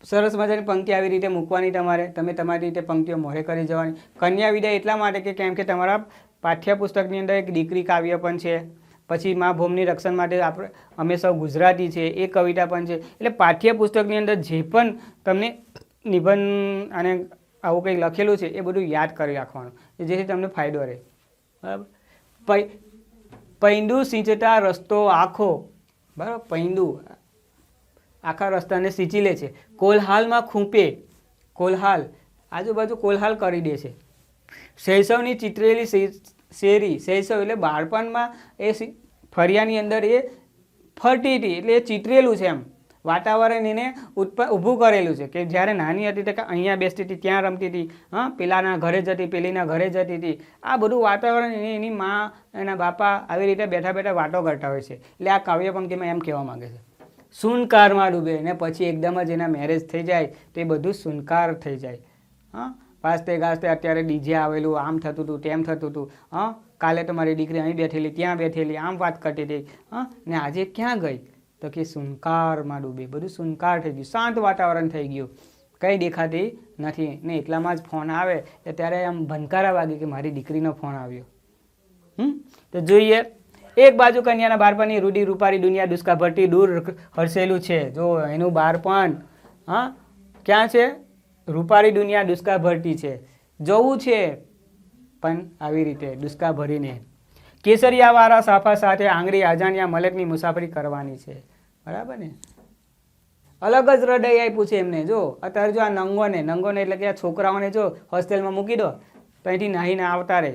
સરસ મજાની પંક્તિ આવી રીતે મૂકવાની તમારે, તમે તમારી રીતે પંક્તિઓ મોઢે કરી જવાની. કન્યા વિદાય એટલા માટે કે કેમ કે તમારા પાઠ્યપુસ્તકની અંદર એક દીકરી કાવ્ય પણ છે, પછી મા ભૂમિની રક્ષણ માટે આપણે અમે સૌ ગુજરાતી છે એ કવિતા પણ છે. એટલે પાઠ્યપુસ્તકની અંદર જે પણ તમને નિબંધ અને આવું કંઈક લખેલું છે એ બધું યાદ કરી રાખવાનું, જેથી તમને ફાયદો રહે. બરાબર. પૈંડું સિંચતા રસ્તો આખો, બરાબર, પૈંડું આખા રસ્તાને સિંચી લે છે. કોલહાલમાં ખૂંપે, કોલહાલ આજુબાજુ કોલહાલ કરી દે છે. શૈશવની ચિતરેલી શેરી, શૈશવ એટલે બાળપણમાં એ ફરિયાની અંદર એ ફરતી હતી, એટલે એ ચિતરેલું છે એમ વાતાવરણ એને ઊભું કરેલું છે કે જ્યારે નાની હતી તો અહીંયા બેસતી હતી, ત્યાં રમતી હતી, પેલાના ઘરે જતી, પેલીના ઘરે જતી હતી. આ બધું વાતાવરણ એની મા એના બાપા આવી રીતે બેઠા બેઠા વાતો કરતા હોય છે. એટલે આ કાવ્ય પંક્તિમાં એમ કહેવા માંગે છે. સુનકારમાં ડૂબે ને પછી એકદમ જ એના મેરેજ થઈ જાય તો એ બધું સુનકાર થઈ જાય. વાસ્તે ગાસ્તે અત્યારે ડીજે આવેલું, આમ થતું હતું, તેમ થતું હતું. કાલે તો મારી દીકરી અહીં બેઠેલી, ત્યાં બેઠેલી, આમ વાત કરતી હતી, ને આજે ક્યાં ગઈ તો કે સુનકારમાં ડૂબે. બધું સુનકાર થઈ ગયું, શાંત વાતાવરણ થઈ ગયું, કંઈ દેખાતી નથી. ને એટલામાં જ ફોન આવે ત્યારે આમ ભનકારા વાગે કે મારી દીકરીનો ફોન આવ્યો. તો જોઈએ. એક બાજુ કન્યાના બાળપણની રૂડી રૂપારી દુનિયા દુષ્કા ભરતી દૂર હરસેલું છે. જો એનું બાળપણ ક્યાં છે? રૂપારી દુનિયા દુષ્કા ભરતી છે, જવું છે પણ આવી રીતે દુષ્કા ભરીને. કેસરિયાવાળા સાફા સાથે આંગળી અજાણ્યા મલકની મુસાફરી કરવાની છે. બરાબર ને. અલગ જ હૃદય આપ્યું છે એમને. જો અત્યારે જો આ નંગોને એટલે કે આ છોકરાઓને જો હોસ્ટેલમાં મૂકી દો તો અહીંથી નાહીને આવતા રહે.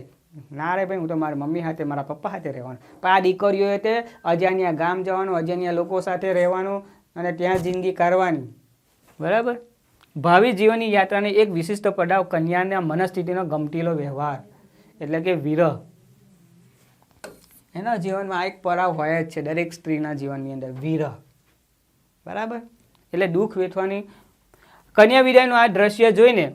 ના રે ભાઈ, હું તો મારી મમ્મી સાથે મારા પપ્પા સાથે રહેવાનું. પણ આ દીકરીઓએ તે અજાણ્યા ગામ જવાનું, અજાણ્યા લોકો સાથે રહેવાનું અને ત્યાં જિંદગી કાઢવાની. બરાબર. ભાવિ જીવનની યાત્રાને એક વિશિષ્ટ પડાવ કન્યાના મનસ્થિતિનો ગમતીલો વ્યવહાર એટલે કે વિરહ. એના જીવનમાં આ એક પડાવ હોય જ છે દરેક સ્ત્રીના જીવનની અંદર, વિરહ. બરાબર. એટલે દુઃખ વેઠવાની. કન્યા વિદાયનું આ દ્રશ્ય જોઈને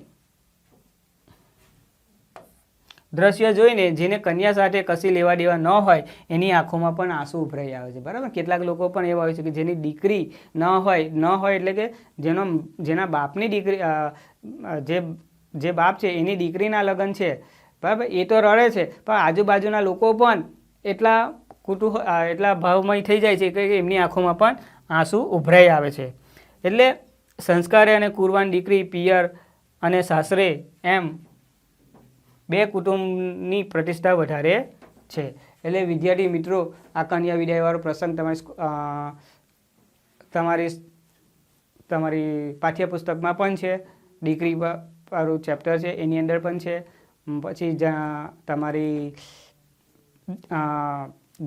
દ્રશ્ય જોઈને જેને કન્યા સાથે કશી લેવા દેવા ન હોય એની આંખોમાં પણ આંસુ ઉભરાઈ આવે છે, બરાબર. કેટલાક લોકો પણ એવા હોય છે કે જેની દીકરી ન હોય એટલે કે જેના બાપની દીકરી જે બાપ છે એની દીકરીના લગ્ન છે, બરાબર, એ તો રડે છે, પણ આજુબાજુના લોકો પણ એટલા ભાવમય થઈ જાય છે કે એમની આંખોમાં પણ આંસુ ઉભરાઈ આવે છે. એટલે સંસ્કારી અને કુરવાન દીકરી પિયર અને સાસરે એમ બે કુટુંબની પ્રતિષ્ઠા વધારે છે. એટલે વિદ્યાર્થી મિત્રો, આ કન્યા વિદાયવાળો પ્રસંગ તમારી પાઠ્યપુસ્તકમાં પણ છે, દીકરી વાળું ચેપ્ટર છે એની અંદર પણ છે. પછી તમારી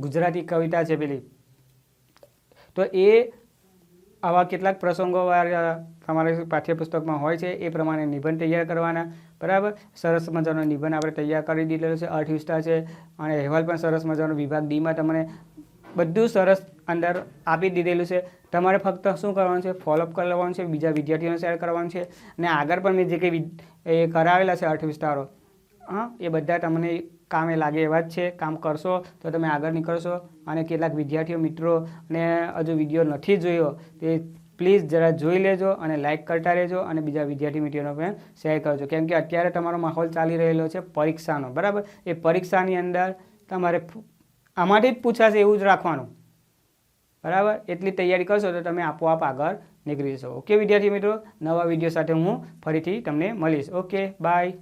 ગુજરાતી કવિતા છે પેલી, તો એ આવા કેટલાક પ્રસંગો તમારે પાઠ્યપુસ્તકમાં હોય છે, એ પ્રમાણે નિબંધ તૈયાર કરવાના, બરાબર. સરસ મજાનો નિબંધ આપણે તૈયાર કરી દીધેલો છે, અર્થવિસ્તાર છે, અને અહેવાલ પણ સરસ મજાનો વિભાગ ડીમાં તમને બધું સરસ અંદર આપી દીધેલું છે. તમારે ફક્ત શું કરવાનું છે, ફોલોઅપ કરવાનું છે, બીજા વિદ્યાર્થીઓને શેર કરવાનું છે, અને આગળ પણ મેં જે કંઈ એ કરાવેલા છે અર્થવિસ્તારો, એ બધા તમને કામે લાગે એવા જ છે. કામ કરશો તો તમે આગળ નીકળશો. અને કેટલાક વિદ્યાર્થીઓ મિત્રો ને હજુ વિડીયો નથી જોયો તે પ્લીઝ જરા જોઈ લેજો અને લાઇક કરતા રહેજો અને બીજા વિદ્યાર્થી મિત્રોને પણ શેર કરજો, કેમ કે અત્યારે તમારો માહોલ ચાલી રહેલો છે પરીક્ષાનો, બરાબર. એ પરીક્ષાની અંદર તમારે આમાંથી જ પૂછાશે એવું જ રાખવાનું, બરાબર. એટલી તૈયારી કરશો તો તમે આપોઆપ આગળ નીકળી જશો. ઓકે વિદ્યાર્થી મિત્રો, નવા વિડીયો સાથે હું ફરીથી તમને મળીશ. Okay, by.